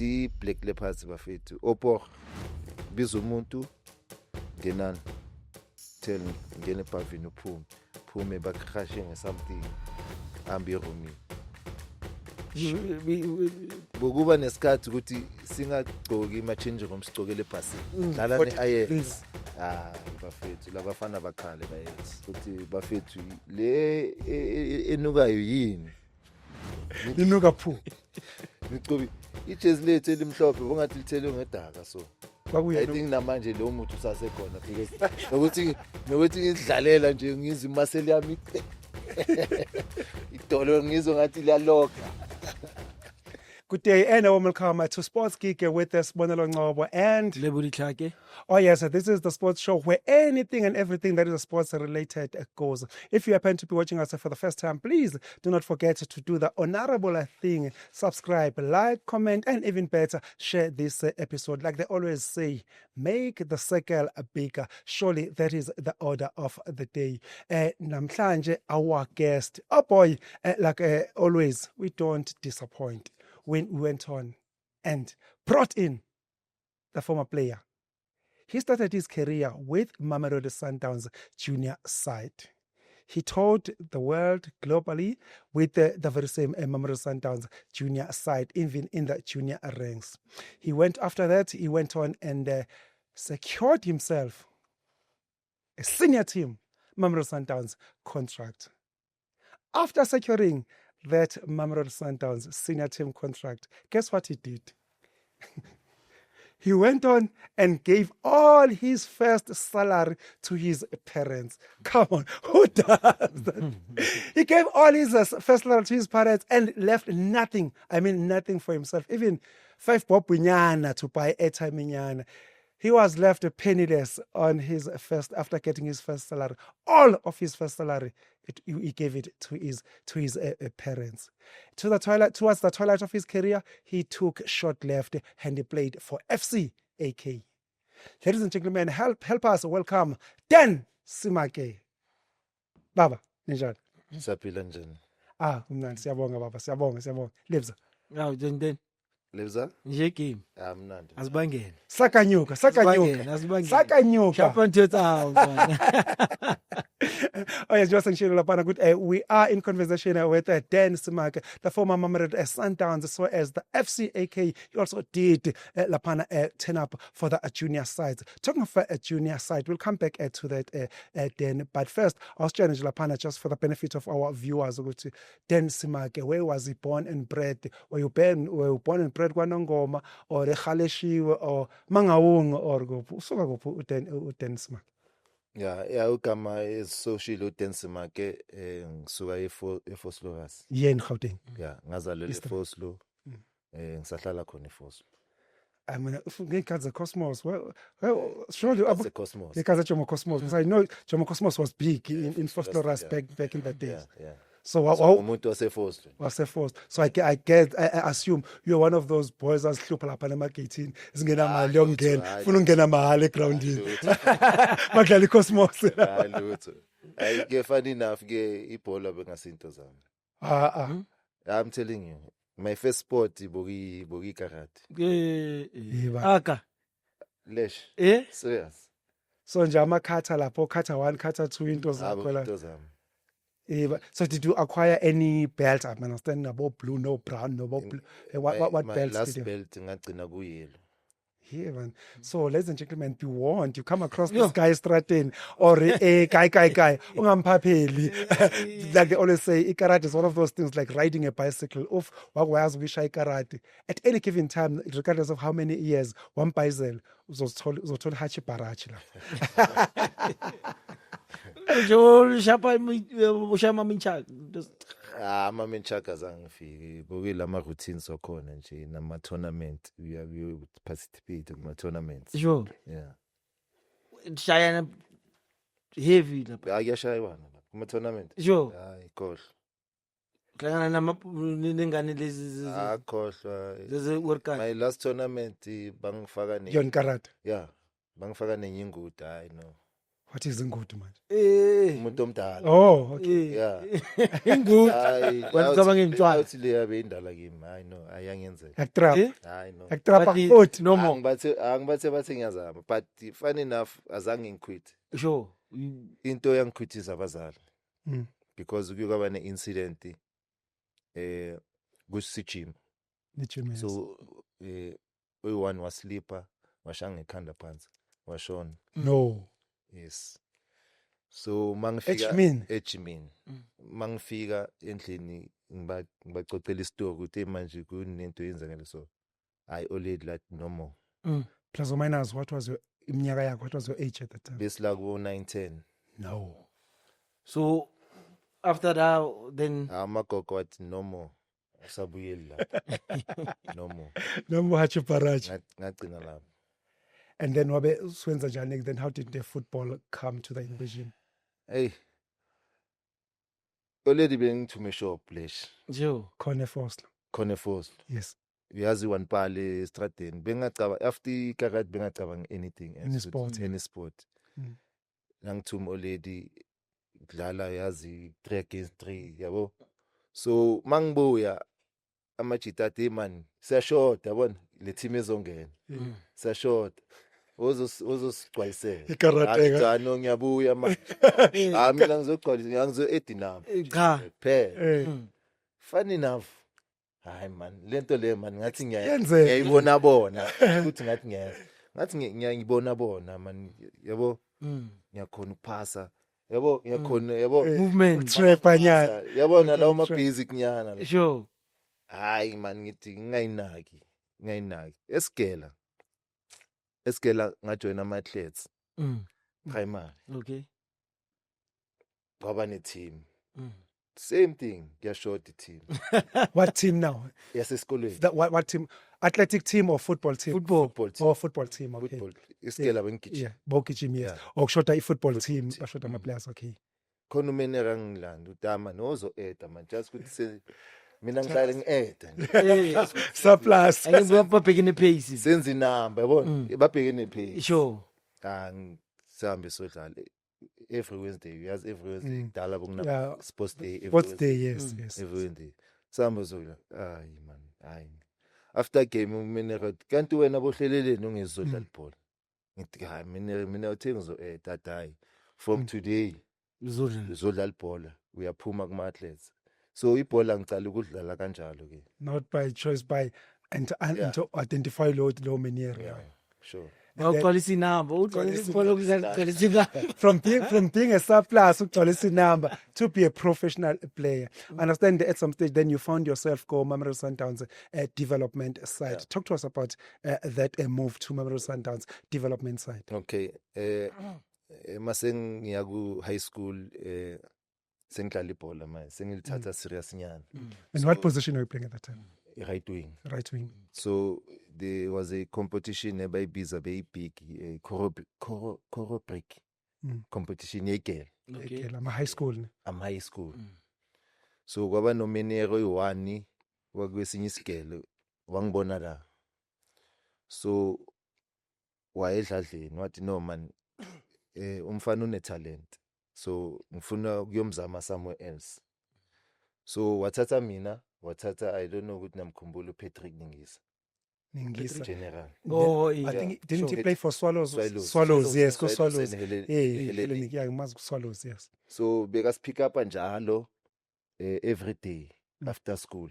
the Black Leopards bafethu opor biza umuntu ngenani tell ngene pavini uphume bakhashe ngesomething ambi room bokuba nesikhathi ukuthi singagcoki ima-change room sigcokele ebhasini dlala ne-IX bafethu labafana bakhale bayethi ukuthi bafethu le enukayo yini inuka phu ngicobi ijezi lethu elimhlophe bongathi lithelwe ngedaka so I think namanje lo muntu usasekhona because nokuthi ngidlalela nje ngizwe imaseli yami idolo ngizwe ngathi liyaloka. Good day and a warm welcome to Sports Geek with Sibonelo Ngcobo and Lebuli Tlhake. Oh yes, this is the sports show where anything and everything that is sports related goes. If you happen to be watching us for the first time, please do not forget to do the honorable thing. Subscribe, like, comment, and even better, share this episode. Like they always say, make the circle bigger. Surely that is the order of the day. Namhlanje, our guest, oh boy, like always, we don't disappoint. When we went on and brought in the former player. He started his career with Mamelodi Sundowns junior side. He toured the world globally with the very same Mamelodi Sundowns junior side, even in the junior ranks. He went on and secured himself a senior team Mamelodi Sundowns contract. After securing that Mamelodi Sundowns senior team contract, guess what he did? He went on and gave all his first salary to his parents. Come on, who does that? He gave all his first salary to his parents and left nothing. I mean, nothing for himself. Even 5 bob nyana to buy airtime nyana. He was left penniless on his first, after getting his first salary. All of his first salary, he gave it to his parents. Towards the twilight of his career, he took short left and he played for FC AK. Ladies and gentlemen, help us welcome Dan Simake. Baba, ninjani? Saphila njani? Mnandi, siyabonga baba, siyabonga. Lebza. Yaw den. Lebza? Nje game. Mnandi. Asibangene. Sakanyuka. Chapa ntotsa. Oh yes, just good. We are in conversation with Dan Simake, the former Mamelodi Sundowns, as well as the FCAK. He also did Lapana turn up for the junior sides. Talking of a junior side, we'll come back to that Dan. But first, I was challenging Lapana just for the benefit of our viewers. To Dan Simake, where was he born and bred? Were you born and bred Kwanongoma or Khaleshiwe or Mangaung or Gopu? Dan Simake. Yeah, ugama social uDensimake ngisuka eFosloras. Yen Gauteng. Yeah, ngazalelwa eFoslo. Ngisahlala khona eFoslo. I mean, if we get the Cosmos, well, surely the Cosmos. Because Jomo Cosmos. I know Jomo Cosmos was big in Fosloras back in the days. Yeah. So umuntu wasefoslo. So I assume you're one of those boys as hlupha lapha emarketing singena mali yokungena ufuna ungena mahali egroundini madlala iCosmos lutho ke funny enough ke ibhola bengasinto zami I'm telling you my first sport boki karate Aka lesh serious so nje amakhatha lapho khatha 1 khatha 2 into zakho la so did you acquire any belt? I understand about blue, no brown, no blue. What belts last did you? belt ngagcina ku yellow. Yeah, man. So, ladies and gentlemen, be warned. You come across this guy Stratton or a guy. Ungamphapheli. Like they always say, karate is one of those things like riding a bicycle. Karate. At any given time, regardless of how many years, one bicycle was told hachi barachi. Ushama mincha. Amaminchaka zangifiki bokile ama routines okhona nje nama tournament we participate kuma tournaments. Sure. Yeah. Shayana heavy lapha. Ayashaywana lapha kuma tournament. Sure. Hayi khohlwa. Klangana nengane lezi khohlwa. Lezi workana. My last tournament bangifaka Yon karate. Yeah. Bangifaka nenyinguda I know. What is Ngudu manje? umuntu omdala. Oh, okay. Yeah. Ingudu. Hayi, Wacabanga intshwala. awuthi le abe indala kimi. Hayi no, ayangenzeka. Yakutrap. Hayi no. Yakutrap But futhi. no more. Angibathe bathi ngiyazama, but funny enough azange ngiquit. Sure. Into yangiquitisa abazali Mm. because kuke kwaba ne-incident kusijim. Nichime. So oyi-one waslipa washanga ekhanda phansi washona. No. Yes. So mangifika Ejimini? ejimini. Mangifika endlini ngibacocela isitory ukuthi manje kunento yenzakala so I already like no more. Plus or minus, what was your iminyaka yakho? What was your age at the time? Besla ku 910. No. So after that, then Amagogo wathi no more. Usabuyeli lapha. No more. No more Hachiparachi. Ngagcina lapha. And then wabe swenza njani? Then how did the football come to the invasion? Hey. Already bengithume shop lesh. Joe. Corner Force. Khona force. Yes. Uyazi wanipale estradeni. Bengacaba after ikakat bengacabanga anything else. Any sport. Any sport. Mm. Ngangithume already dlala yazi 3 against 3 yabo. So mangibuya amajita man siyashota yabona le team ezongena. Siyashota. Ozosigcwayisela. Ikarate. Cha no ngiyabuya manje. Mina ngizogcwalisa ngizo-89. Cha. Phela. Funny enough. Hayi man, lento le man ngathi Yenzeka. ngiyayibona bona. Futhi ngathi ngiyayibona bona man. Yabo? Ngiyakhona ukuphasa. Yabo ngiyakhona yabo Movement. Trapper nyana. yabona lawo ma basic nyana la. Sure. Hayi man ngithi ngingayinaki. Eskela ngajoina ama athletes primary. Okay. Kwaba ne team. Same thing, ngiyashort team. What team now? Yasesikolweni. What team? Athletic team or football team? Football team. Oh, football team. Okay. Football. Iskela bengigijima. Yeah, Bokijim, yes. Yeah. Or shota football team. Shota my players, okay. Khona umenera ngilanda utama nozo eta man just ukuthi se mina ngihlale ngieda. Surplus. Babheke ne-pace. Senza inamba yabona babheke nephase. Sure. Ngisambe sodlala every Wednesday. Uyazi every Wednesday dala Yeah. bokuna sports day every Sports Wednesday. day, yes, yes. Every Wednesday. Samba sodlala. Hayi man, hayi. After game umenera kanti wena bohleleleni ungezodlala ibhola. Ngithi hayi mina uthenga zo hayi. From today uzodlala ibhola uyaphuma kuma athletes. So ibhola ngicala ukudlala kanjalo ke. Not by choice, by and to identify low meniere. Yeah, sure. Ugcwalisa inamba. Ugcwalisa inamba. From being a surplus to number to be a professional player. Understand that at some stage then you found yourself go Mamelodi Sundowns development side. Yeah. Talk to us about that move to Mamelodi Sundowns development side. Okay. Maseng ngiya ku high school sengidlala ibhola manje sengilithatha serious nyana. And what position are you playing at that time? Right wing. Right wing. So there was a competition ebayibiza beyibig Chorobrick competition yegel. Okay, I'm a high school. I'm high school. So kwaba nomenero oyi-1 wakwesinye isigele wangibona la. So wayedladleni wathi no man umfana une talent. So ngifuna ukuyomzama somewhere else. So wathatha mina, I don't know ukuthi namkhumbula Patrick Ningisa. General. Oh, I yeah. think didn't Sure. he play for Swallows? Swallows. Yes, go Swallows Swallows. and Hellenic. Yeah, you must Swallows, yes. So bekas pick up njalo every day after school.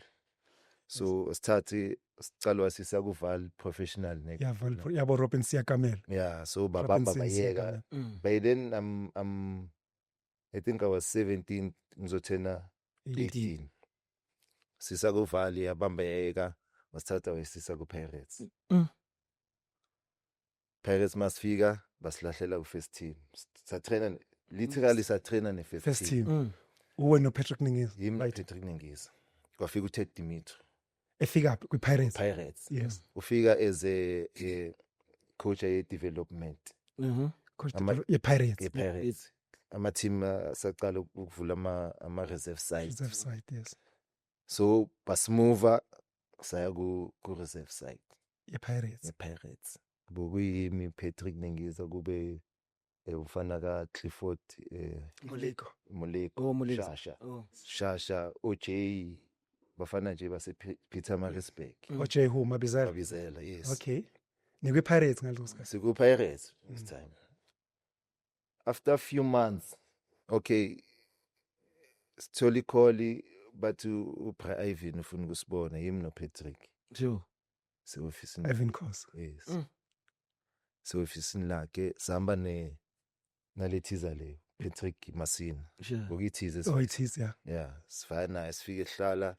So sicala wasisa kuval professional next. Yeah, yabo Robin Siakamel. Yeah, so baba Robinson yeka. By then I think I was 17 ngizotena 18. Sisa kuvali yabamba yeka wasithatha wesisa ku Pirates. Pirates masifika basilahlela ku first team. Satrainer literally satrainer ne First team. team. Uwe no Patrick Ningis. Yimi Right. Patrick Ningisa. Kwafika uTed Dimitri. Efika up with Pirates. Pirates. Yes. Ufika as a coach ye development. Coach Ama- the Pirates. Ye Pirates. Ama team saqala ukuvula ama reserve sides. Reserve side, yes. So basimova saya ku reserve side. Ye Pirates. Ye Pirates. Bokuyimi Patrick Ningisa kube ufana ka Clifford Moleko. Moleko Oh, Moleko. Shasha Oh. Shasha OJ bafana nje base Pietermaritzburg OJ who Mabizela. Babizela yes Okay. Nikwi Pirates ngaleso sikhathi. siku Pirates this time after a few months okay sitholi call but uBra Ivan ufuna ukusibona yimi no Patrick Sure. se-office Ivan Khosa. yes Mm. se-office lakhe sihamba nalethiza leyo Patrick Masina Sure. ukithize Oh, it is, yeah. yeah sifana sifike hlala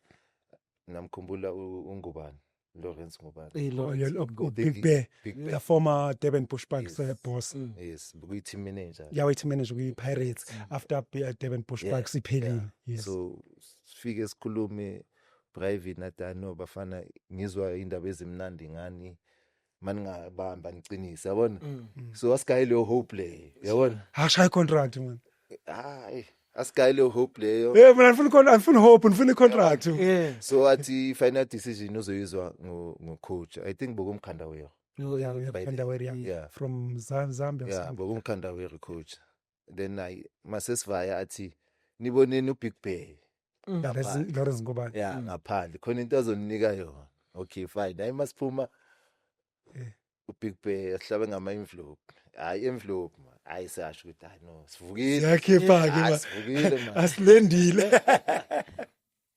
namkhumbula ungubani Lawrence Ngubani Hey, Oh, Lord. yeah, Go. Big Bear. Big The Bear former Durban Bushbucks Yes. boss. yes bukuyi-team manager Yeah, wait a minute, we Pirates after Durban Bushbucks iphelile. Yes. so sifike sikhulume private nathi no bafana ngizwa indaba ezimnandi ngani maningabamba niqinise yabona so asigaye leyo hope leyo yabona Hashaya contract man. hayi asigaye leyo hope leyo Eh man, ngifuna hope, ngifuna contract. Yeah. so athi final decision uzoyizwa ngocoach I think bokumkhanda wero Oh, Yeah, we have By the- Kandaweria yeah. from Zambia. or yeah something. bokumkhanda wero coach then masesivaya athi niboneni uBig Bear Yeah, that's Lawrence Ngubane. yeah ngaphandle khona into azoninika yona okay fine hayi masiphuma uBig Bear sihlabe ngama envelope hayi envelope hayi sasho ukuthi hayi no sivukile Siyakhipha ke hayi man. sivukile man Asilendile.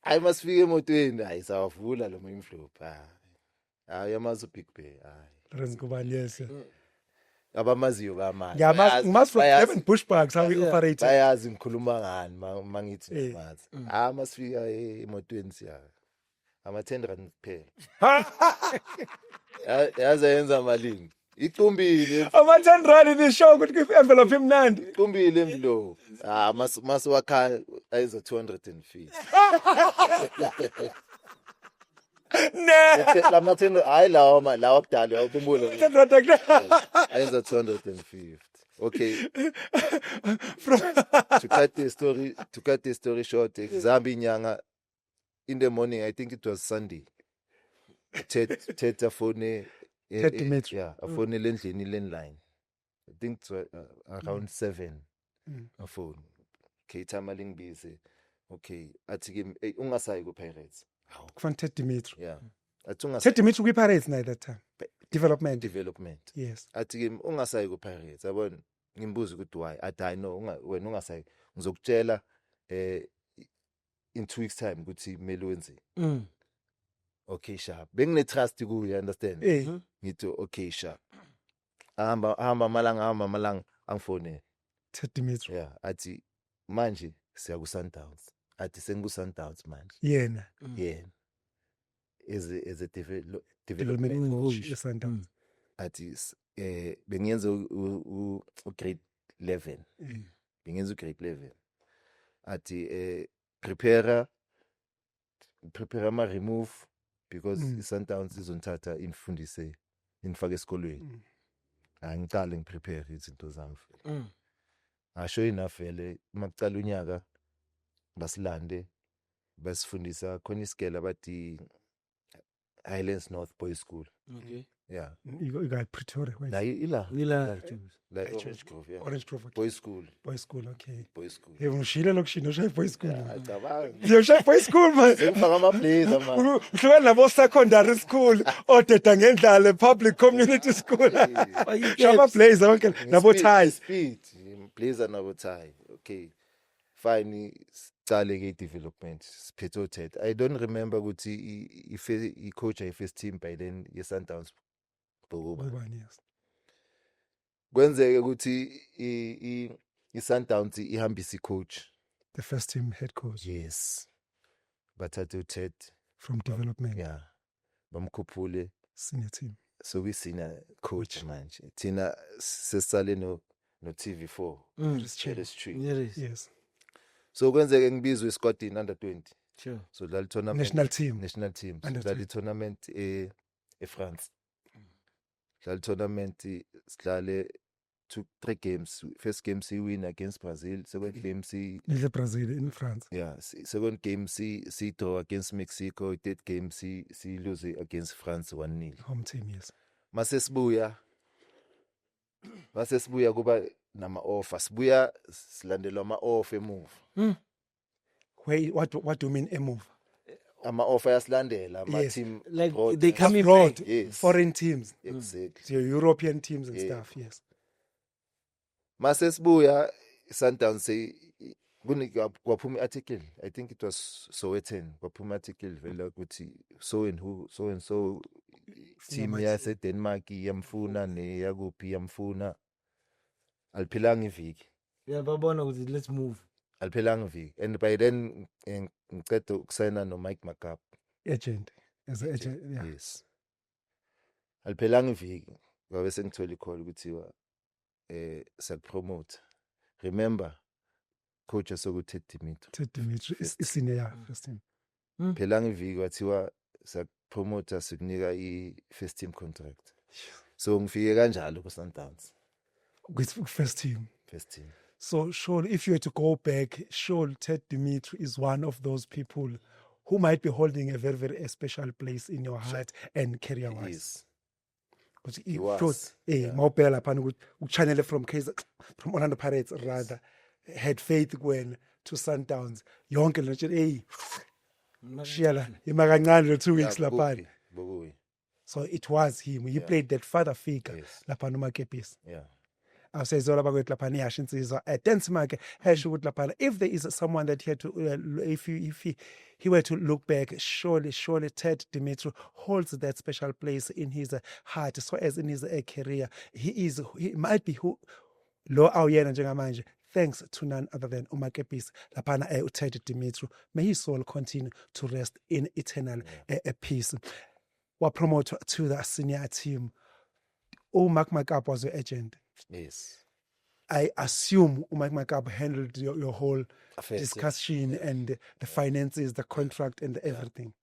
hayi masifike emotweni hayi sawavula lo envelope hayi yamazi uBig Bear hayi Lawrence Ngubane, yes. abamaziyo kamanje Yeah, must from bayazi- Durban Bushbucks how we Yeah. operate. bayazi ngikhuluma ngani mangithi Eh. ngimazi masifika emotweni siya ama-10 kuphela yaze yenza malini icumbile Ama-10 rand nisho ukuthi kwi-envelope imnandi. icumbile envelope masiwakha ayiza 250 Ne. lama-10 hayi lawa kudala awukhumbula 10 rand akulo. ayenza 250 okay From to cut the story short zihamba inyanga in the morning I think it was Sunday Ted afone Ted Dimitri. yeah afone lendlini landline I think it was around 7 afone okay time lingibize okay athi ke ungasayi ku Pirates Kufana Ted Dimitri. yeah athi ungasayi Ted Dimitri kwi-Pirates na that time. Development. development Yes. athi ke ungasayi ku Pirates yabona ngimbuza ukuthi why athi I know wena ungasayi ngizokutshela in 2 weeks time ukuthi kumele wenze okay sharp bengine trust kuye understand Eh. ngithi okay sharp hamba malanga angifone Ted Dimitri. yeah athi manje siya ku Sundowns athi sengu Sundowns manje Yena. yeah as a Development coach. coach. Sundowns. athi bengiyenza u grade 11 bengiyenza u grade 11 athi prepare ama remove because iSundowns izonthatha infundise infake esikolweni angicale ngiprepare izinto zami asho enough vele makucala unyaka basilande basifundisa khona isikele abathi Highlands North Boys School Okay. yeah You got Pretoria. Wait. la ila Lila. like Orange Grove yeah Orange Grove. Okay. Boys School Boys school, okay. Boys School Hey, ngishile lokushini ushaya boys school. acabanga Ngiyosha boys school man. ngifaka ama blazer man Uhlukene nabo secondary school, odeda ngendlala public community school. Shama blazer bonke nabo ties. speed blazer nabo tie okay fine sicale ke development siphetho Ted I don't remember ukuthi I coach I first team by then ye Sundowns Bokuba Yes. kwenzeke ukuthi I Sundowns ihambisa coach The first team head coach yes bathathe Ted from development yeah bamkhuphule senior team. so we senior coach manje thina sesale no TV4 Cherries Tree Yes. so kwenzeke ngibizwe eScotland under 20 Sure. so dlala tournament National team. Under dlala tournament eFrance dlala tournament sidlale 3 games first game we win against Brazil second game Nile Brazil in France. yeah second game see draw against Mexico third game see lose against France 1-0 Home team, yes. masesibuya kuba nama-offer sibuya silandelwa ama-offer emuva What do you mean emuva? ama-offer ayasilandela Yes. ama-team Like broad- they come in Abroad, back. Yes. foreign teams, exactly your European teams and Yeah. stuff. Yes. mase sibuya Sundowns kwaphuma i-article I think it was Sowetan kwaphuma i-article vele ukuthi so and who so and so team Singama- yaseDenmark yamfuna neyakuphi yamfuna aliphilanga iviki Yeah, babona ukuthi let's move. aliphilanga iviki and by then ngiceda ukusayina noMike Makap Agent. As an agent. Yeah. yes aliphilanga iviki ngabe sengithola i-call ukuthiwa siyakupromote remember coach asokuthi Dimitri Ted Dimitri is senior first team. phelanga iviki wathiwa siyakupromote sikunika i-first team contract so ngifike kanjalo ku-Sundowns With first team. first team So surely if you were to go back, surely Ted Dimitri is one of those people who might be holding a very, very special place in your heart and career wise. yes Because He was, yeah. Mawuphela lapha uchannel from Orlando Pirates rather had faith when to Sundowns. Yonke le nto shiyala imakancane lo 2 weeks Yeah, lapha. Bokuyi. So it was him. He played that father figure Yes. lapha noMakepisi. Yeah Awusezola bakwethu lapha iyasho insizwa Densmark hasho ukuthi lapha if there is someone that he had to if he were to look back, surely Ted Dimitri holds that special place in his heart, so as in his career he might be who lo awuyena njengamanje thanks to none other than uMakepisi laphana uTed Dimitri. May his soul continue to rest in eternal peace. Promoted to the senior team. Mark Makap was your agent. yes I assume Mike Makap handled your whole Affairs, yes. discussion and the finances, the contract, and everything.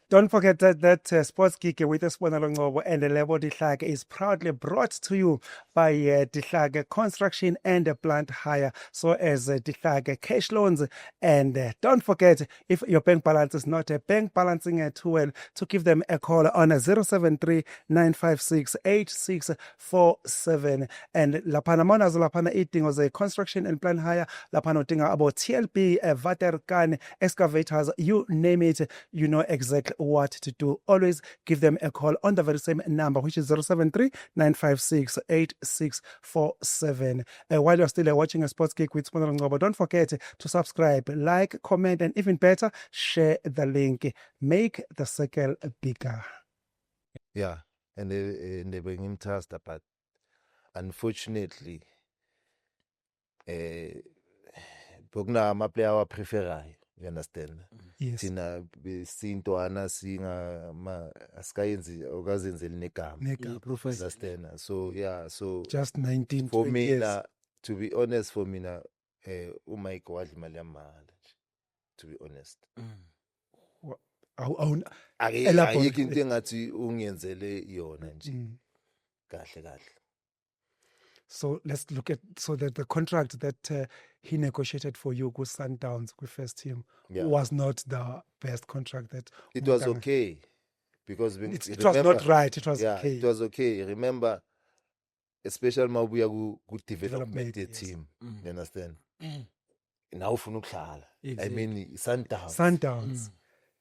Don't forget that Sports Geek with Sibonelo Ngcobo and Lebo Dihlake is proudly brought to you by Dihlake Construction and Plant Hire, so as Dihlake Cash Loans. And don't forget, if your bank balance is not bank balancing too well, to give them a call on 073-956-8647. And lapana monazo lapana eating was a construction and plant hire, lapana tinga about TLP, Vaterkan, excavators, you name it, you know exactly what to do. Always give them a call on the very same number, which is 073-956-8647. While you're still watching a Sports Geek with Sibonelo Ngcobo, don't forget to subscribe, like, comment, and even better, share the link. Make the circle bigger. yeah and they bring him trust but unfortunately bokuna ama-player awapreferayo you understand Yes. thina besintwana asikayenzi okazenzeli negama Nigga, Yeah, professor. understand so yeah so just 19, for 20 years. mina to be honest for mina uMike wadla imali yamahhala nje to be honest Elaborate. ayikho into engathi ungenzele yona nje kahle So let's look at that the contract that he negotiated for you with Sundowns with first team Yeah. was not the best contract that it was Umkanga- okay because It was not right. It was yeah okay. it was okay remember especially mawubuya ku development Development, yes. team you understand now ufuna ukudlala I Exactly. mean Sundowns Sundowns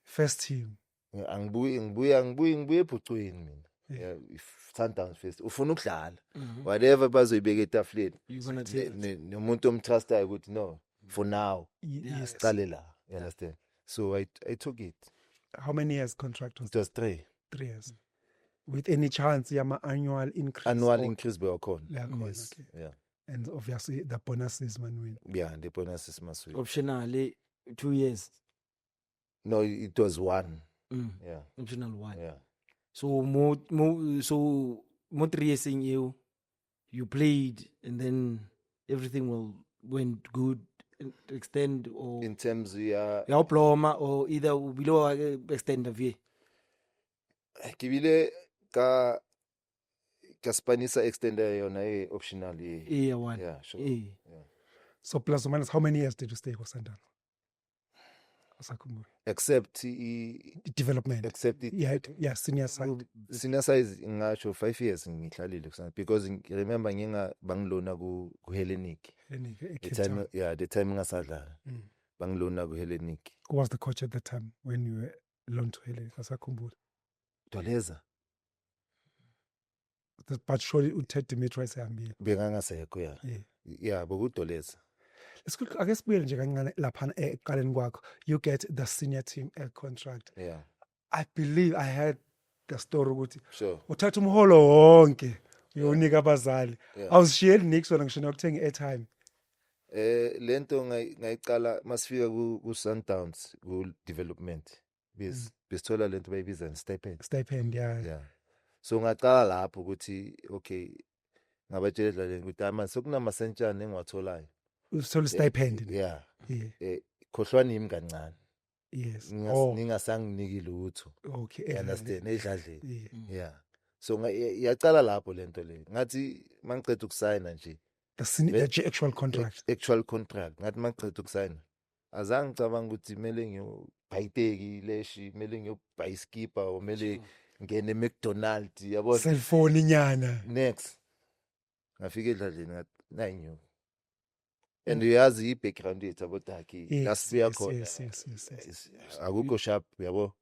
first team. ngibuya ebhucweni mina yeah if Sundowns first ufuna ukudlala whatever bazoyibeka etafuleni You're gonna take it. nomuntu omtrustayo ukuthi no for now Yes. qale la you understand so I took it How many years contract was it was 3 3 years? With any chance yama annual increase? annual or- increase bewakhona Yeah, of course, yes okay. yeah And obviously the bonuses man win. yeah the bonuses must win. Optional 2 years. No, it was 1 yeah Optional 1. yeah So more 3 years in you played and then everything went good and extend or in terms yeah ya diploma or either below extend of year. kibile ka Spanisa extender yona optional Yeah, one. yeah sure Yeah. So plus or minus, how many years did you stay with Sundowns? Asakhumbula. except Development. except Yeah, senior side. senior size ngisho 5 years ngihlalile kusana because remember bangilona ku Hellenic the time ngasadlala bangilona ku Hellenic. Who was the coach at the time when you were loaned to Helen? Asakhumbula. Doleza But surely uTed Dimitri esehambile. bekangasekho yeah bokudoleza. Let's quick, I guess we're lapha ekuqaleni kwakho. You get the senior team contract. Yeah, I believe I heard the story ukuthi sure. uthatha umholo wonke uyonika abazali. Yeah. Awusishiyeli nix wena ngisho nokuthenga airtime. Lento ngayiqala masifika ku Sundowns ku development besithola lento bayibiza stipend. Stipend, yeah. So ngaqala lapho ukuthi okay ngabatshela dlaleni ukuthi ama sokunama sentshana engiwatholayo. Uthole stipend. Yeah. Yeah. Khohlwana yimi kancane. Yes. Ningasanginiki lutho. Okay. You understand edladleni. Yeah. Yeah. So yaqala lapho lento le. Ngathi mangicela ukusayina nje. The actual contract. Actual contract. Ngathi mangicela ukusayina. Azange ngicabanga ukuthi kumele ngiyobhayiteki leshi, kumele ngiyobhayi iskipa or kumele ngene McDonald's yabo. Cellphone nyana. Next. Ngafika edladleni ngathi nayinyo. And uyazi i-background yethu abodaki lasiya khona. Yes. Akukho sharp yabo.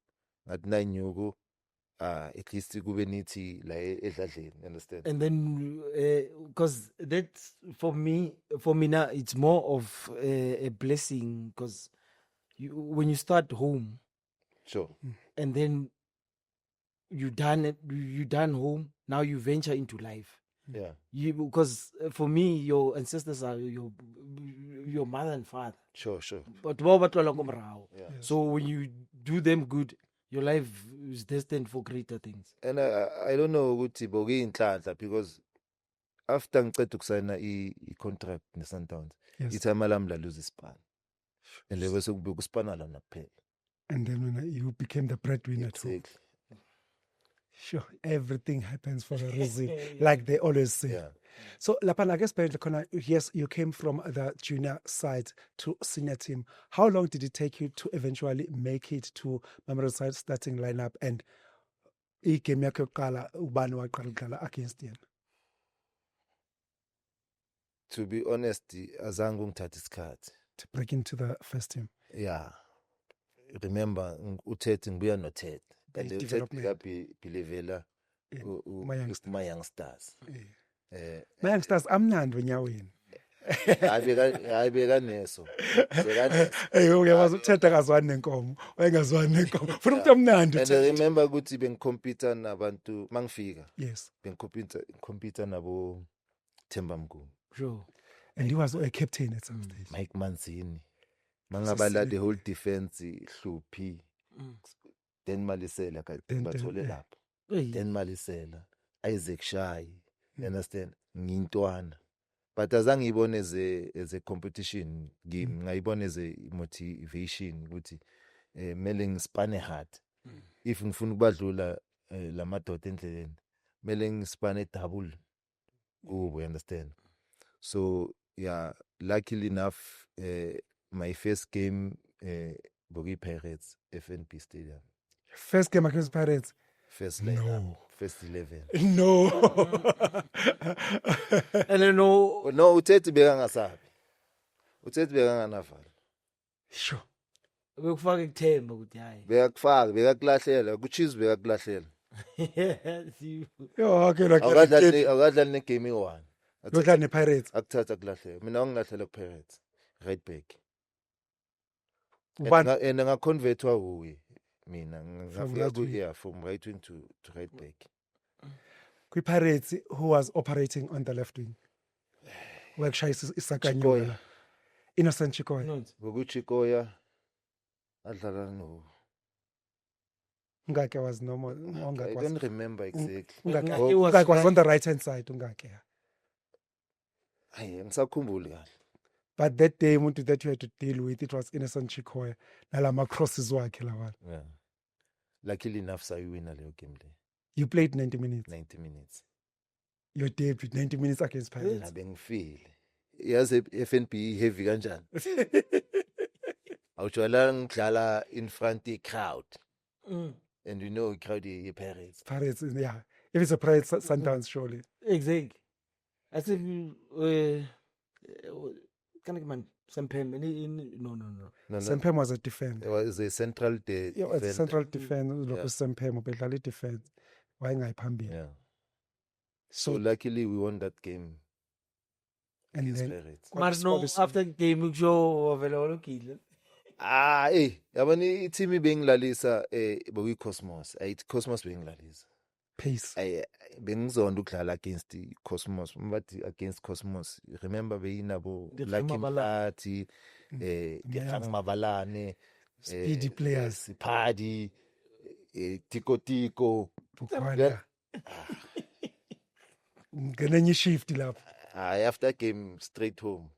Ngathi nayinyuku at least kube nithi la edladleni, understand? And then, because that's for me now, it's more of a blessing because when you start home Sure. and then you done home, now you venture into life. Yeah. Because for me, your ancestors are your mother and father. Sure. But Yeah. so when you do them good, your life is destined for greater things. And I don't know ukuthi bokuyinhlanhla because after ngicela ukusayina i-contract ne-Sundowns, Yes. ithama lami la lose ispan. And lewe sokubeka uspana la nakuphela. And then when you became the breadwinner too. Exactly. Sure, everything happens for a reason, like they always say. Yeah. So, Lapan, I guess, yes, you came from the junior side to senior team. How long did it take you to eventually make it to Mamelodi side starting lineup and game yakho yokuqala ubani waqala ukudlala against yena? To be honest, azange ngithatha isikhathi. To break into the first team. Yeah. Remember uTed ngibuya noTed. And uTed Development. Bilevela My Young Stars. My youngsters, amnandi wenyaweni. Hayi bekaneso. Hey, uyawazi uTed akazwani nenkomo, wayengazwani nenkomo. Futhi umuntu amnandi And I uTed. remember ukuthi bengikompita nabantu mangifika. Yes. Bengikompita nabo Themba Mnguni. Sure. And he was a captain at some stage. Mike Manzini. Mangabala the whole defense Hluphi. Then Malisela bathole lapho. Then Malisela, Isaac Shai. You understand? Ngintwana. But azange ngibone as a competition game, ngayibona as a motivation ukuthi mele ngispane hard. If ngifuna ukubadlula lamadoda endleleni, mele ngispane double kubo, you understand? So yeah, luckily enough, my first game Bogi Pirates FNP Stadium. First game against Pirates. First lineup, first 11. No. And then no, uTed bekangasabi. uTed bekanganavali. Sure. bekufaka ikuthemba ukuthi hayi. Bekakufaka, bekakulahlela, kuchize bekakulahlela. Yo, okay, like Awukadlali negame i-1. Yodlala nePirates. Akuthatha kulahlela. Mina ngingilahlela kuPirates. Right back. Ubani? And ngaconvertwa uwe. Mina From ngafika right wing. from right wing to right back. Pirates, who was operating on the left wing. Workshire Isakanyola. Innocent Chikoya. No, Boguchikoya adlala no. Ngake was normal. I Ngake don't remember exactly. was on the right hand side. Ngake. Hayi ngisakhumbuli kahle. But that day, that you had to deal with, it was Innocent Chikoya. Nalama crosses wakhe lawa. Yeah. Luckily enough sayuwina leyo game le. You played 90 minutes. 90 minutes. Your debut, 90 minutes against Pirates. Ngabe ngifile. Yazi FNB heavy kanjani? awujwayela ngidlala in front of crowd Mm. and you know crowd Pirates. Pirates, yeah. If it's a Pirates, Sundowns, surely. Exactly. As if can I man Sempem no. No, Sempem was a defense. it was a central Yeah, it's defender. central defense. Look, Yeah. Sempem, ubedlala defense. Why ngayiphambi? Yeah. So So luckily we won that game and against then Pirates. What But is no, policy? after the game show vele olokile. Yabona i-team bengilalisa bokuyi Cosmos. Ayithi Cosmos bengilalisa. pace. Bengizonda ukudlala against i-Cosmos. Bathi against Cosmos. Remember beyinabo Dikgang Lucky Mabalane. Mphakathi, Yeah. Dikgang Mabalane, Speedy players. Sipadi, Tiko. Bukhwana. Ngenenye shift lapho. After game straight home.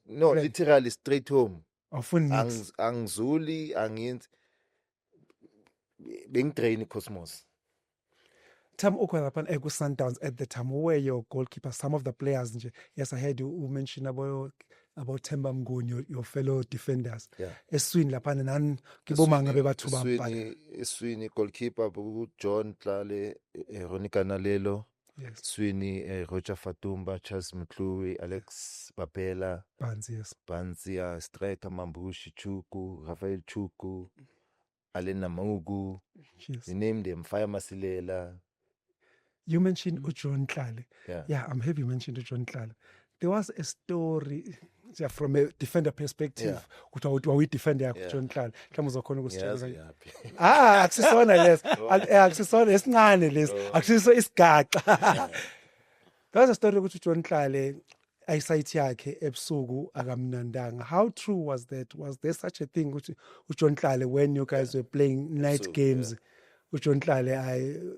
No, Friend. literally straight home. Awufuni mix. Angizuli, angiyenzi. Bengitrain Cosmos. Time ukwelapha Sundowns at the time, who were your goalkeeper? Some of the players nje. Yes, I heard you mention about Themba Mnguni, your fellow defenders. Yeah. Eswini lapha nan kibomanga bebathu bambala. Sweeney goalkeeper John Tlale, Ronika Nalelo, Yes. Sweeney, Roger Fatumba, Charles Mtlui, Alex Babela, Banzi, yes. Banzia, Striker Mambushi Chuku, Rafael Chuku, Alena Maugu, Yes. you name them, Fire Masilela. You mentioned Ujon Tlale. Yeah. Yeah, I'm happy you mentioned Ujon Tlale. There was a story from a defender perspective. Ukuthi we defender yakho Ujon Tlale. Mhlawumbe uzokhona ukusitshela Yes, kanje. happy. Akusisona leso. Akusisona esincane leso. Akusiso isigaxa. There was a story ukuthi Ujon Tlale eyesight yakhe ebusuku akamnandanga. How true was that? Was there such a thing ukuthi Ujon Tlale when you guys were playing night Ebusuku, games? Ujon Tlale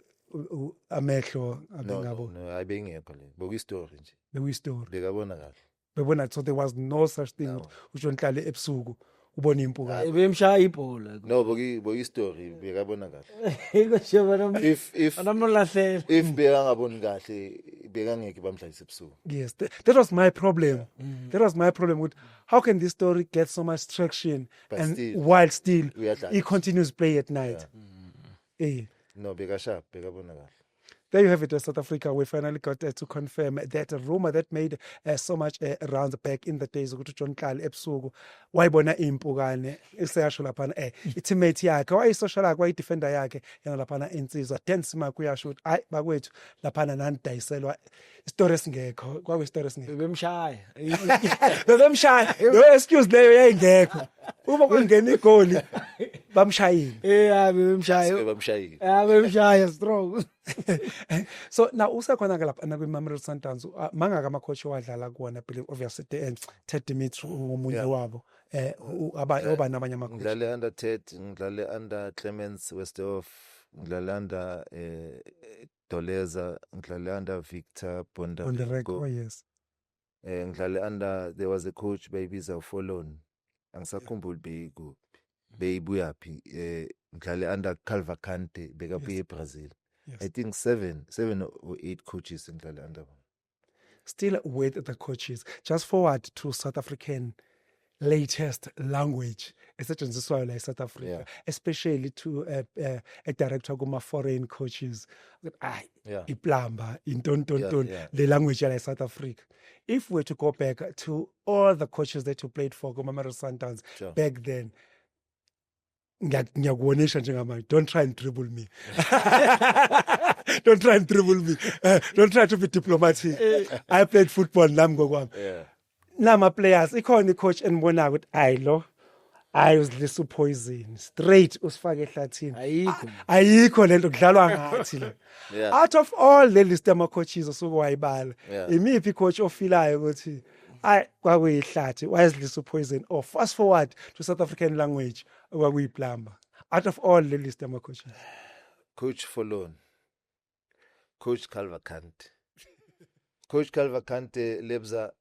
amehlo abengabo. No, ayibengekho le. Bokuyi story nje. Beyistory. Bekabona kahle. Bebona, so there was no such thing No. Ujon Tlale ebusuku ubona impuka. Bemshaya ibhola. No, bokuyi story, bekabona kahle. Ikusho bona If anamnolahlela. bekangaboni kahle, bekangeke bamdlalise ebusuku. Yes, that was my problem. That was my problem with how can this story get so much traction But and still, while still uyadlala. he continues play at night. Eh. No, bekasharp, bekabona kahle. There you have it, South Africa. We finally got to confirm that rumor that made so much rounds back in the days ukuthi Ujon Tlale ebusuku wayibona impukane iseyasho lapha i-teammate yakhe wayisocial yakhe wayidefender yakhe yana lapha insizwa dance mark uyasho ukuthi hayi bakwethu lapha nani dayiselwa story esingekho kwabe story esingekho Bemshaya. bemshaya no excuse leyo yayingekho uma kungena igoli bamshayile. Yeah, bemshaya. Bamshayile. Yeah, bemshaya strong. So now usekhona ke lapha nakwi-Mamelodi Sundowns mangaka ama-coach owadlala kuwona believe obviously Ted Dimitri ngomunye wabo oba nabanye ama-coach. Ngidlale under Ted, ngidlale under Clemens Westerhoff, ngidlale under Doleza, ngidlale under Victor On the record, oh Bondareko. yes. Ngidlale under, there was a coach bayibiza uFolon. Angisakhumbuli beyibuyaphi. Ngidlale under Calva Kante, bekabuye eBrazil. Yes. I think seven or eight coaches ngidlale under. Still with the coaches. Just forward to South African latest language esetshenziswayo la eSouth Africa, Yeah. especially to a director kuma foreign coaches. Yeah. Iplamba, intontonton, Yeah, yeah. the language la eSouth Africa. If we're to go back to all the coaches that you played for Mamelodi Sundowns Sure. back then, ngiyakubonisha njengamanje, don't try and dribble me. Don't try and dribble me. Don't try to be diplomatic. I played football nami ngokwami. Yeah. Nama players ikhona icoach enibona ukuthi ayilo ayuzilisa upoison straight usifake ehlathini. Ayikho lento kudlalwa ngathi la. Yeah. Out of all the list ama coaches osuke wayibala, Yeah. imiphi coach ofilayo ukuthi ay kwakuyihlathi wayezilisa upoison or fast forward to South African language okwakuyiplamba. Out of all the list ama coaches. Coach Folon, Coach Calva Kante. Coach Calva Kante lebza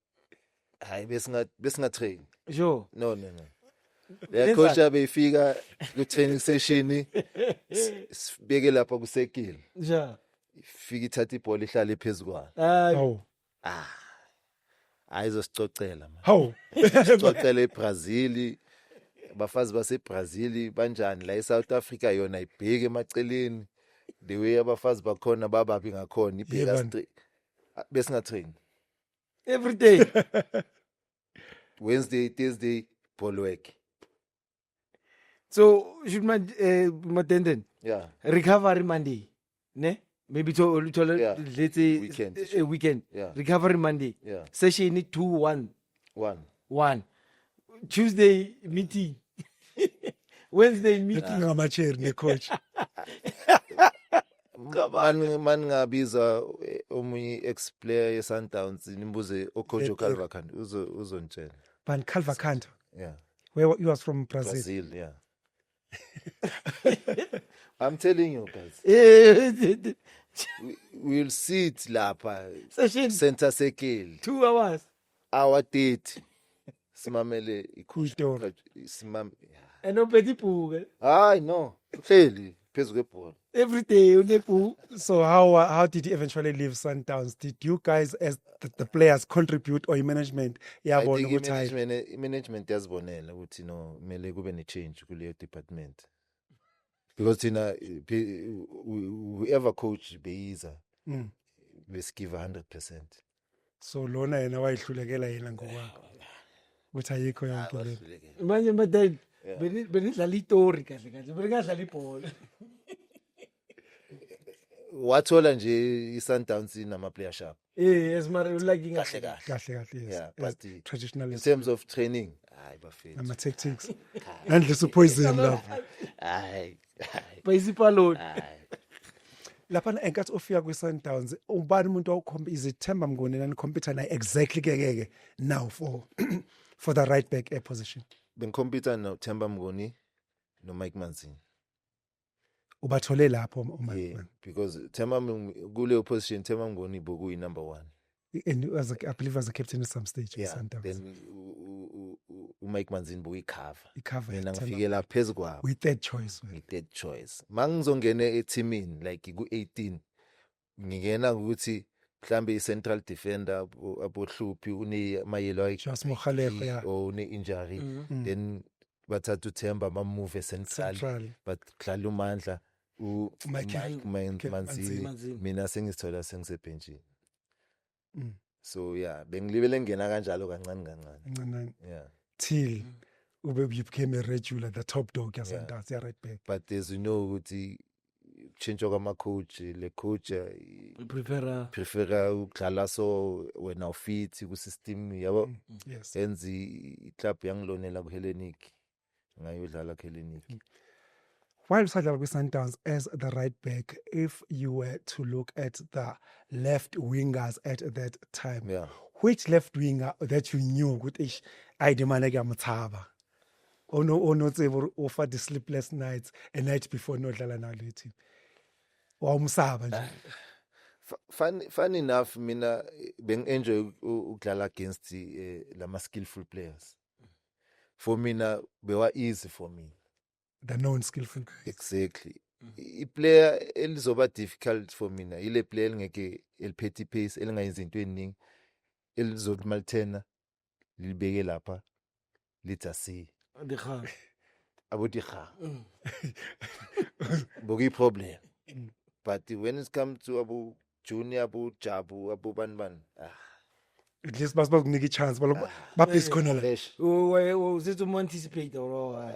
hayi besinga train. Sure. No. Le coach abefika ku training session sibeke lapha kusekile. Ja. Fika ithatha ibhola ihlale phezukwana. Oh. ayizosicocela man. How? Sicocela eBrazil, abafazi baseBrazil banjani la eSouth Africa yona ibheke emaceleni. The way abafazi bakhona bababi ngakhona Yeah, ibheka man. straight. Besingatrain. Every day. Wednesday, Thursday, ball work. So should Matenden Yeah. recovery Monday, ne? Maybe to Yeah. let's say Weekend. weekend. Yeah. Recovery Monday. Yeah. Session 2-1. 1. Tuesday meeting. Wednesday meeting. Ngamachair ne-coach. Man ngabiza omunye ex-player ye-Sundowns nimbuze ocoach uCalva Khanda uzontshela. But Calva Canto, Yeah. where he was from Brazil. Brazil, yeah. I'm telling you guys. We'll sit lapha Session center circle 2 hours. hour 30 simamele Kuyitori. simam And ophethe ibhuku. hayi no hleli phezulu kwebhola. Every day unebhuku. So how did he eventually leave Sundowns? Did you guys as the players contribute or your management? Yeah, I think ukuthi management yazibonela ukuthi no mele kube ne change kuleyo department because thina whoever coach beyiza besigive 100%. so lona yena wayihlulekela yena ngokwakho. Ukuthi ayikho yonke le. Manje Matenden Yeah. benidlala itori kahle kahle. Beningadlala ibhola. Wathola nje i-Sundowns inama player sharp Yes, mara like kahle kahle. Kahle kahle yes. Yeah, As but in traditionalist terms of training hayi bafethu. ama tactics. Nandlisa poison lapha. Hayi. Bayisipaloni. Lapha enkathi ufika kwi-Sundowns ubani umuntu awukhomba izithemba Mnguni nani computer naye exactly ke now for the right back position. Bengikhompyutha no Themba Mnguni no Mike Manzini. Ubathole lapho uma Yeah, because Themba kuleyo position Themba Mnguni bokuyi number 1. and I believe as a captain at some stage Yeah, Sundowns. then Mike Manzini bokuyi cover. Icover Mina Themba. ngifike la phezukwabo. With third choice. Third choice. Mangizongena eteamini like ku18 ngingena ukuthi mhlambe i-central defender abohluphi une mayelo Just Mogalego, yeah. or une injury then bathatha uThemba bamove central Central. but dlala umandla Mike Manzini Manzini. mina sengizithola sengisebhenjini. Mm. So yeah bengilibele ngena kanjalo kancane Ncanane. yeah Till you became a regular, the top dog as Yeah. Sundowns, yeah, right back. but as you know ukuthi change kwama coach le coach prefera ukudlala so wena ufit ku system yabo Yes. enzi club yangilonela ku Hellenic ngayodlala ku Hellenic. While Sadlala with Sundowns as the right back, if you were to look at the left wingers at that time, Yeah. which left winger that you knew good ish I demanded Mataba? Or no ever offer the sleepless nights a night before no dlala na le team. Or Musaba nje. Funny enough mina enjoy ukudlala against lama skillful players. For mina bewa easy for me. The known skillful guys. Exactly. I-player elizoba difficult for mina ile player elingeke eliphethe pace elingayenza into eningi elizothi malithena libeke lapha lithi asi Dikgang. abodi kha boki problem. But when it comes to abu junior abu jabu abu ban At least must give a chance. But please corner. fresh. Usithi umu-anticipate or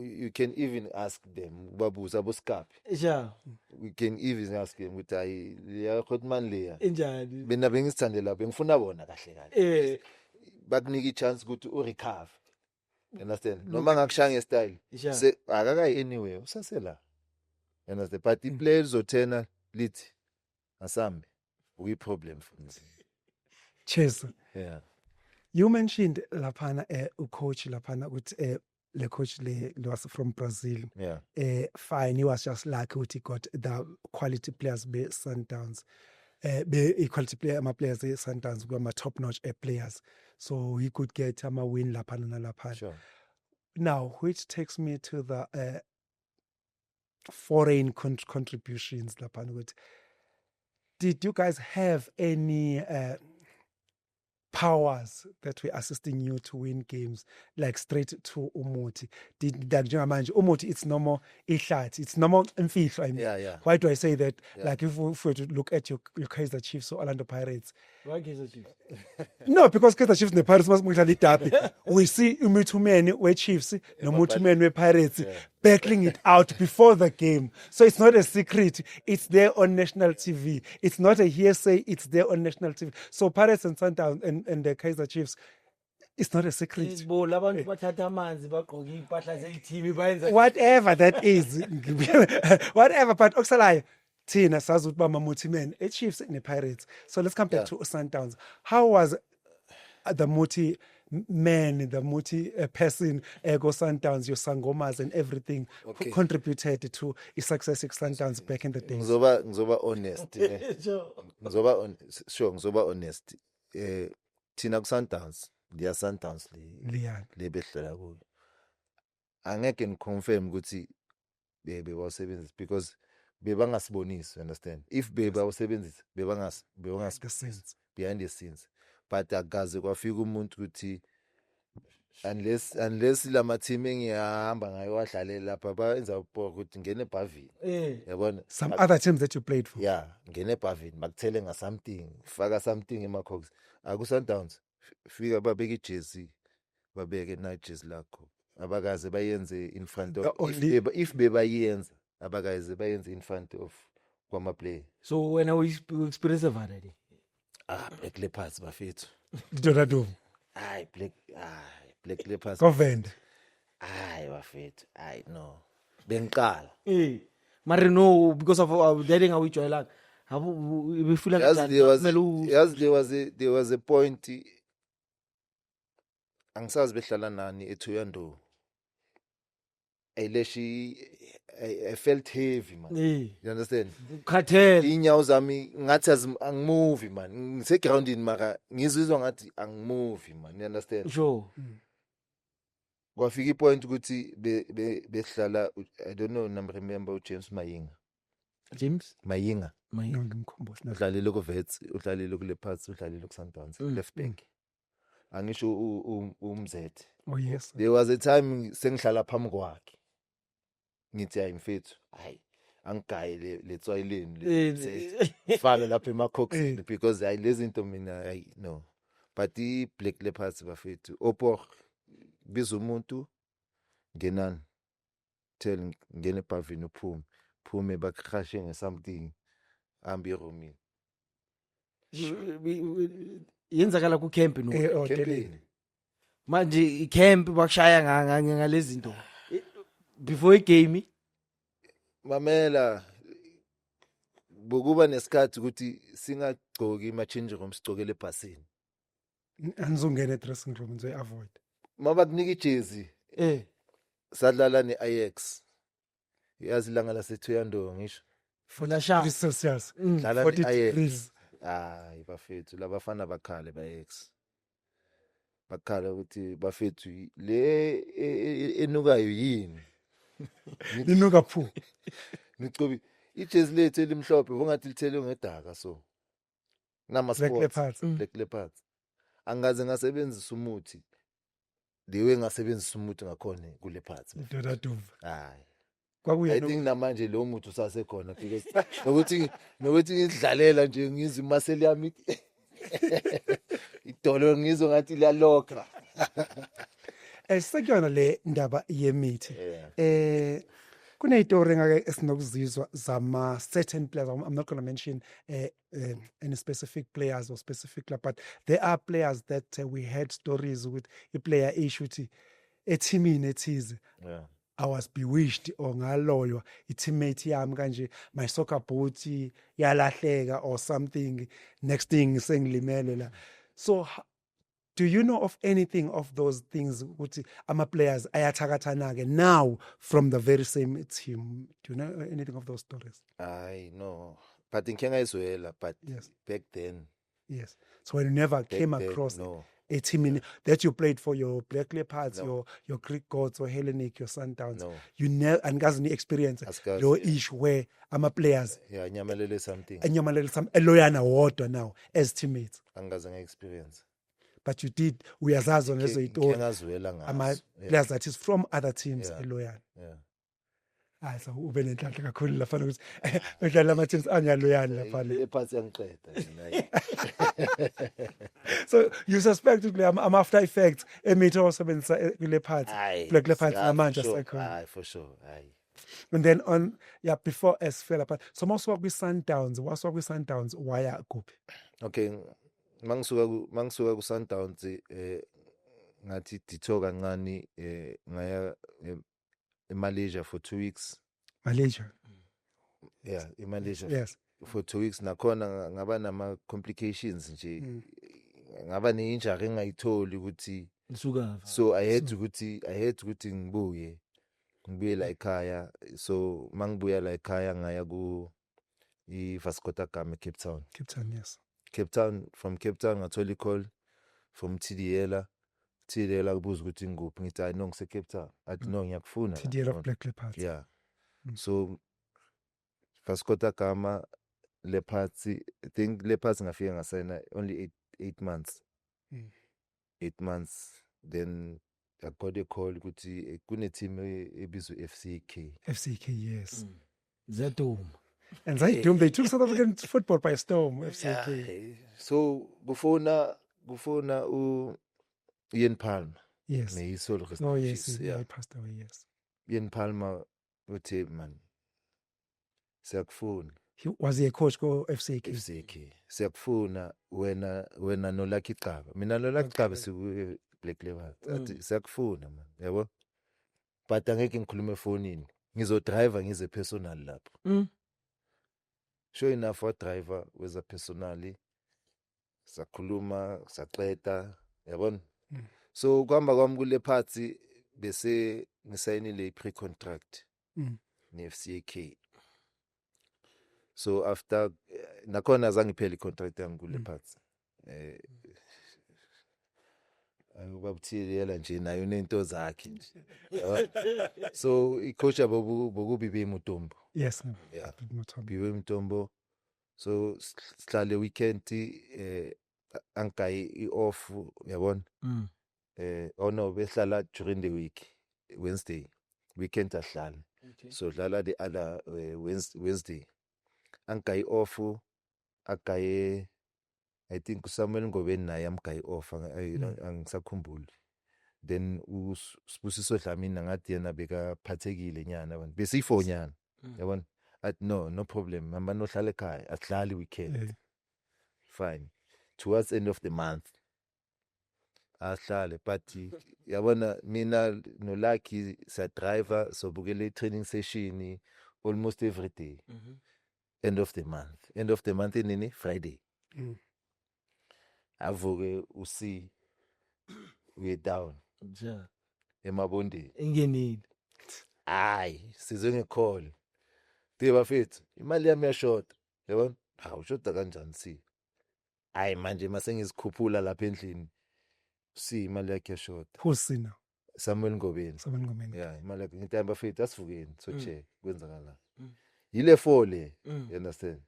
You can even ask them babuza abo scap. ja We can even ask them ukuthi ayi leya khotman leya enjani bena bengisithandela bengifuna bona kahle kahle. eh Bakunika i-chance ukuthi u-recover. You understand? Noma ngakushaya nge-style. Ja. Se akakayi anywhere usasela. You understand? But i-players zothena lithi asambe uyi-problem for me. Cheers. Yeah. You mentioned lapana coach lapana with the coach was from Brazil. Yeah. Fine, he was just lucky he got the quality players be Sundowns. Be quality players Sundowns were my top notch players. So he could get a win lapana na lapana. Sure. Now, which takes me to the foreign contributions lapana with. Did you guys have any powers that were assisting you to win games, like straight to Umuti. That Umuti, it's normal ishat, it's normal imfihlo. I mean, Yeah. why do I say that? Yeah. Like if we were to look at your Kaizer Chiefs or Orlando Pirates. Why Kaizer Chiefs? No, because Kaizer Chiefs and the Pirates must be derby. We see Umutumeni we Chiefs, no Mutumeni we Pirates battling it out before the game. So it's not a secret. It's there on national TV. It's not a hearsay. It's there on national TV. So Pirates and Sundowns and the Kaizer Chiefs, it's not a secret. Izbola abantu bathatha amanzi bagqoka impahla ze-team bayenza Whatever that is, whatever. But Oxalai, Tina says Bama Mutimen, a Chiefs and the Pirates. So let's come back to Sundowns. How was the Muti man, the Muti person, Ego Sundowns, your Sangomas and everything who contributed to his success at Sundowns back in the days? Ngizoba honest. Ngizoba honest. Tina Sundowns, their Sundowns le behlela kuyo. Angeke ngiconfirm ukuthi bebe wasebenzisa because bebangasibonisi, understand? If bebe wasebenzisa bebangas The sense. behind the scenes. But akaze kwafika umuntu ukuthi unless lama team engihamba ngayo wadlalela lapha bayenza ukuthi ngene ebhavini. Yabona? Some other teams that you played for. Yeah, ngene ebhavini bakuthele nga something, faka something emacogs. Aku Sundowns fika babeka ijezi, babeke night jersey lakho. Abakaze bayenze in front of if bebayenza abakaze bayenze in front of kwama play. So when I experience of that. Black Leopards bafethu. Donado. Black Leopards. Governed. Bafethu. No. Bengiqala. Mara no, because of that thing we join like we feel like there was a point angisazi behlala nani eThoyando. I felt heavy, man. You understand? Cartel. Inyawo zami ngathi angimove, man. Ngise grounding mara ngizizwa ngathi angimove, man. You understand? Sure. Kwafika ipoint ukuthi behlala I don't know remember James Mayinga. James Mayinga. Ngimkhumbula. Udlalile ku Vets, udlalile ku Leopards, udlalile ku Sundowns, left back. Angisho umzet. Oh yes. There was a time sengihlala phambi kwakhe. Ngithi hayi mfethu, hayi angigaye le tswayileni faka lapha emacox because I lezi into mina I no. But the Black Leopards bafethu opo biza umuntu ngenani tell ngene ebhavini uphume bakrashe ngesomething ambi roomini yenzakala ku camp no campaign manje I camp bakushaya ngalezi zinto before igame mamela bokuba nesikhathi ukuthi singagcoki ima change room sigcokele ebhasini anizongena dressing room nje avoid mabakunika ijezi sadlala neAjax yazi ilanga laseThoyando ngisho Fulasha Celsius dlala 40 neAjax degrees bafethu labafana bakhale baAjax bakhala ukuthi bafethu le enukayo yini inuka phu nicobi ijezi lethu elimhlophe bongathi lithelwe ngedaka so nama sports Black Leopards angaze ngasebenzisa umuthi lewe ngasebenzisa umuthi ngakhona ku Leopards hayi I think namanje lo muthi usasekhona because nokuthi ngidlalela nje ngizwe imuscle yami idolo ngizwe ngathi liyalokha sekuyona le ndaba yemithi kuneyitori ngake esinokuzizwa zama certain players. I'm not going to mention any specific players or specific club, but there are players that we had stories with a player issued a team in it is I was bewitched or ngaloyo teammate yami kanje my soccer boot yalahleka or something next thing sengilimele la. So do you know of anything of those things ukuthi ama players ayathakathanake now from the very same team? Do you know anything of those stories? I know, but inkinga izwela, but yes, back then yes. So when you never came across a team that you played for, your Black Leopards, your Greek Gods, or Hellenic, your Sundowns, you never and experience your issue where ama players nyamalele something and nyamalele some eloyana water now as teammates. Angaze experience. but you did uyazazi lezo Ngike itori ngazwela ama ngazo. players that is from other teams Yeah. eloyal. Yeah. Hayi so ube nenhlanhla kakhulu lapha ukuthi udlala ama teams angaloyal lapha. Le part yangiqeda mina. So you suspect ukuthi ama after effects emitho osebenzisa kule part Aye. Black Leopards Ah, for namanje sure. asekhona. Aye, for sure. Aye. And then on before S fell apart. So mawusuka kwi Sundowns, wasuka kwi Sundowns waya kuphi? Okay, mangisuka ku Sundowns ngathi ditho kancane ngaya eMalaysia for 2 weeks. Malaysia. Yeah, eMalaysia. Yes. For 2 weeks nakhona ngaba nama complications nje. Ngaba ne-injury engayitholi ukuthi Suka. so I had ukuthi ngibuye la ekhaya. So mangibuya la ekhaya ngaya ku Vasco da Gama Cape Town. Cape Town, yes. From Cape Town ngathola i-call from TDL kubuza ukuthi ngikuphi ngithi I know ngise Cape Town. Athi no ngiyakufuna. TDL of Black Leopards. Yeah. So Vasco da Gama Leopards, I think Leopards ngafika ngasayina only 8 months. 8 months. Then I got a call ukuthi kune team ebizwa FCK. FCK, yes. Zetom. And they took South African football by storm, FCK. Yeah. So kufona Ian Palmer. Yes. May his soul rest Oh in yes, peace. he passed away, yes. Ian Palmer uthi man siyakufuna Was he a coach go FCK? FCK siyakufuna wena no Lucky Xaba mina no Lucky Xaba siku Black Leopards athi siyakufuna man yabo but angeke ngikhulume efonini ngizodriver ngize personal lapho sure enough for driver weza personally sakhuluma saqeda yabona so kuhamba kwami kule party bese ngisayinile i-pre-contract ne-FCK. So after nakhona azange iphele i-contract yami kule party babuthiyela nje nayo nento zakhe nje. So i-coach bokubi beMutombo. Yes. Yeah. Biwe Mutombo. So sihlale weekend angayi i-off yabona. Oh no, behlala during the week, Wednesday, weekend ahlala. Okay. So dlala the other Wednesday. Angayi off, akaye I think Samuel Ngobeni naye amgayi off angisakhumbuli. Then uSibusiso Dlamini ngathi yena bekaphathekile nyana abantu. Besifo nyana. Yabona? Athi no problem. Mama no hlala ekhaya, ahlali weekend. Fine. Towards end of the month. Ahlale but yabona mina no Lucky sa driver sobukele training session almost every day. End of the month nini Friday. Avuke usi we down Ja. eMabondi. Engenini. Hayi sizwe ngecall. Diba mfethu imali yami yashota. Yabona? Ushoda kanjani si? Hayi manje mase ngizikhuphula lapha endlini. Si imali yakhe yashota. Who's sinner? Samuel Ngobeni. Someone Ngomeni. Yeah, imali yakhe ngithi bafethu asivukeni so check kwenzakala. Yile 4 le. You understand?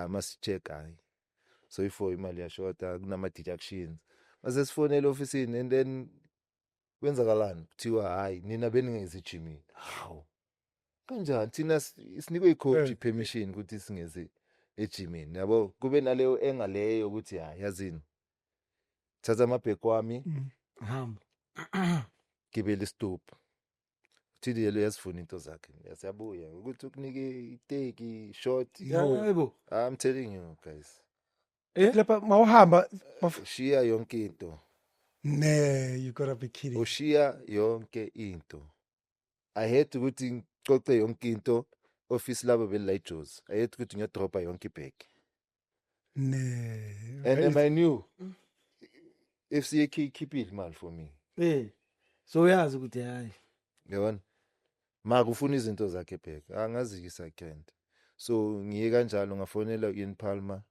Must check hayi. So ifo imali yashota kunama deductions. Mase sifonela officeini and then kwenzakalani? Kuthiwa hayi nina beningezi ejimini. Hawu. Kanjani thina sinikwe icoach permission ukuthi singeze ejimini. Yabo kube naleyo engaleyo ukuthi hayi yazini. Thatha amabheki wami Hamba. gibele istop. TDL yasifuna into zakhe. Siyabuya ukuthi ukunike iteki short. Yebo. I'm telling you guys. Lapha mawuhamba Shiya yonke into. ne you gotta be kidding. Ushiya yonke into. I hate ukuthi ngicoce yonke into office labo belijoz. I hate ukuthi ngiyodropa yonke ibag. Ne. And I knew FCK keep it mal for me. So uyazi ukuthi hayi. Yabona? Makufuna izinto zakhe bhek. Angazi isakent. So ngiye kanjalo ngafonela Ian Palmer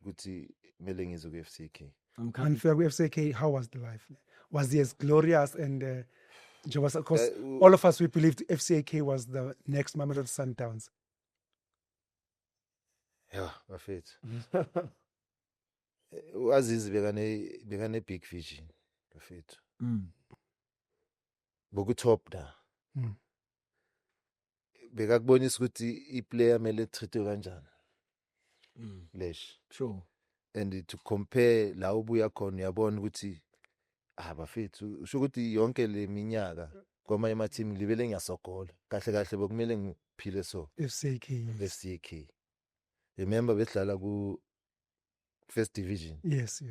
ukuthi mele ngize ku FCK. And for FCK, how was the life? Was he as glorious and of course all of us we believed FCK was the next Mamelodi Sundowns. Yeah, bafethu. uAzizi bekane big vision bafethu boku-top da Mm. bekakubonisa ukuthi iplayer mele treatwe kanjani lesh Sure. and to compare la ubuya khona uyabona ukuthi bafethu usho ukuthi yonke le minyaka kwamanye ama-team libele ngiyasogola kahle kahle bokumele ngiphile so FCK remember besidlala ku first division Yes.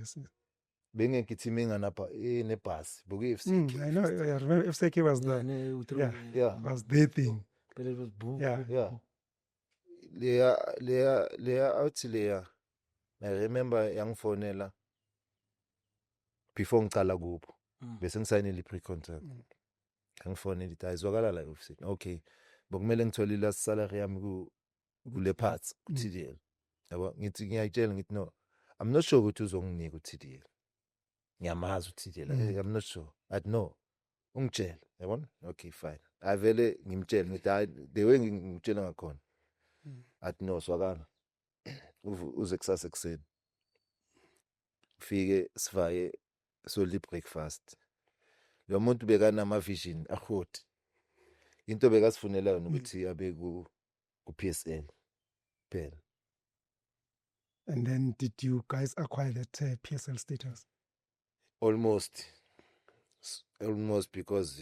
bengekho i-team enganapha enebhasi boku-FCK I know. I remember FCK was Yeah, the yeah was their thing. but it was boom. Yeah. yeah leya awuthi leya I remember yangifonela before ngicala kubo bese ngisayinile i-pre-contract yangifonela ithi ayizwakala la office okay bokumele ngithole last salary yami kule parts ku-TDL yabo ngithi ngiyayitshela ngithi no I'm not sure ukuthi uzonginika u-TDL ngiyamazi u-TDL I'm not sure athi no ungitshela yabona okay fine avele ngimtshela ngithi hayi the way ngimtshela ngakhona athi no swakala uze kusasa ekseni ufike sivaye solid breakfast lo muntu bekanama vision ahoti into bekasifunela yona ukuthi abe ku PSL phela. And then did you guys acquire that PSL status? Almost because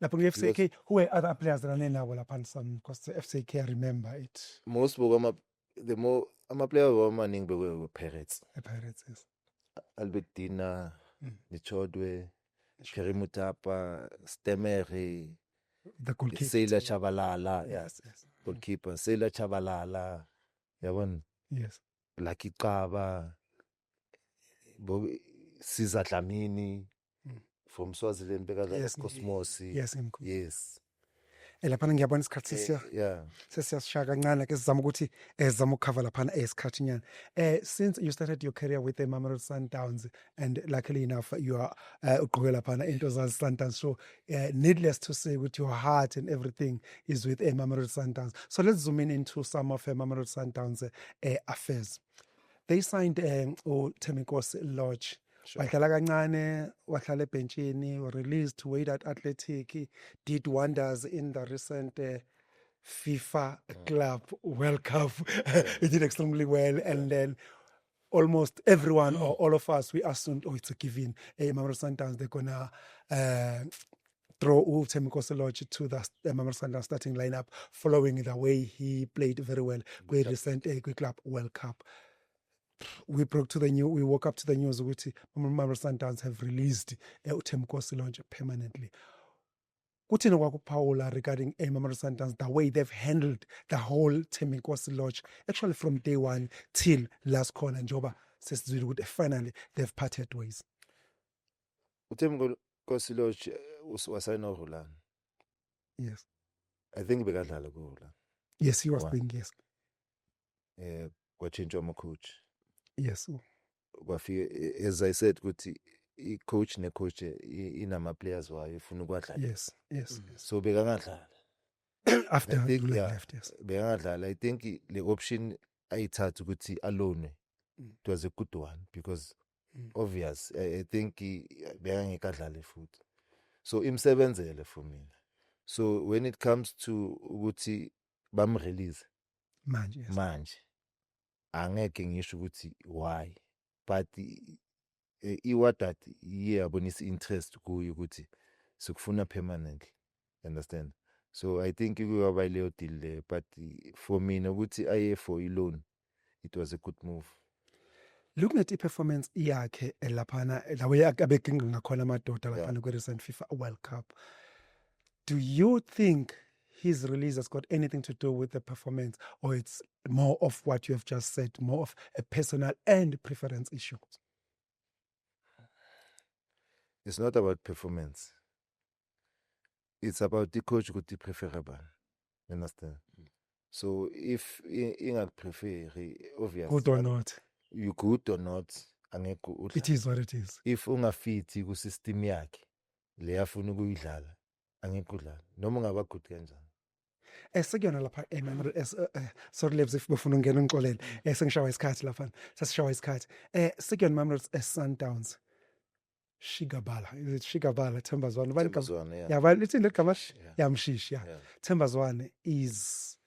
Lapho FCK, who were other players that are now upon some because the FCK I remember it. most ama-player wamaningi bekwe Pirates. The Pirates, yes. Albertina, Nichodwe, Kerry Mutapa, Stemere, The goalkeeper. Sailor Chabalala, Yes. goalkeeper, Sailor Chabalala, yabona, Yes. Lucky Kaba, Caesar Dlamini, from Swaziland, Yes, Cosmos. Yes, Yes. Lapha ngiyabona isikhathi sisiya Yeah. sesiyashaya kancane ke sizama ukuthi sizama ukucover lapha esikhathi nyana. Since you started your career with the Mamelodi Sundowns and luckily enough you are ugqoke lapha into zazi Sundowns, so needless to say with your heart and everything is with Mamelodi Sundowns. So let's zoom in into some of Mamelodi Sundowns affairs. They signed Thembinkosi Lorch. Wahlala kancane, wahlala ebhenchini, were released to Wydad Athletic, did wonders in the recent FIFA Club World Cup. He did extremely well, and then almost everyone or all of us, we assumed, it's a given. Mamelodi Sundowns, they're gonna throw Thembinkosi Lorch to the Mamelodi Sundowns starting lineup, following the way he played very well with recent Club World Cup. We woke up to the news which Mamelodi Sundowns have released Thembinkosi Lorch permanently. Kuthina kwakuphawula regarding Mamelodi Sundowns, the way they've handled the whole Thembinkosi Lorch, actually from day one till last corner, njoba sesizwile ukuthi finally they've parted ways. Thembinkosi Lorch wasayina uRolani. Yes. I think bekadlala kuRolani. Yes, he was playing, yes. Kwatshintshwa ama-coach. Yes. Kwafike, as I said, ukuthi i-coach ne-coach inama-players wayo ifuna ukwadlala. Yes. So bekangadlala. After I think, Dula yeah, left, yes. bekangadlala. I think le option ayithatha ukuthi alone, it was a good one because obvious. I think bekangekadlale futhi. So imsebenzele for mina. So when it comes to ukuthi bamrelease manje angeke ngisho ukuthi why, but iWydad iyabonisa interest kuyo ukuthi sikufuna permanently, understand. So I think kuyaba leyo deal there, but for mina ukuthi aye for loan, it was a good move. Looking at i-performance yakhe laphana, the way abeginga ngakhona amadoda laphana kwi-recent FIFA World Cup, do you think his release has got anything to do with the performance, or it's more of what you have just said, more of a personal and preference issue? It's not about performance. It's about the coach ukuthi preferable. You understand? So if prefer, obvious. Good or not? You good or not, angeke udlale. It is what it is. If ungafiti ku system yakhe, le afuna ukuyidlala, angeke udlale. Noma ungaba good kanjani. Sekuyona lapha sorry Lebs if befuna ungena ungixolele. Sengishawa isikhathi lapha. Sasishawa isikhathi. Sekuyona Mamelodi Sundowns. Shigabala. Is it Shigabala? Thembazwane. Thembazwane, yeah. Yeah, well, it's in the Kamash. Yeah. Yeah, Mshish, yeah. Yeah. Thembazwane is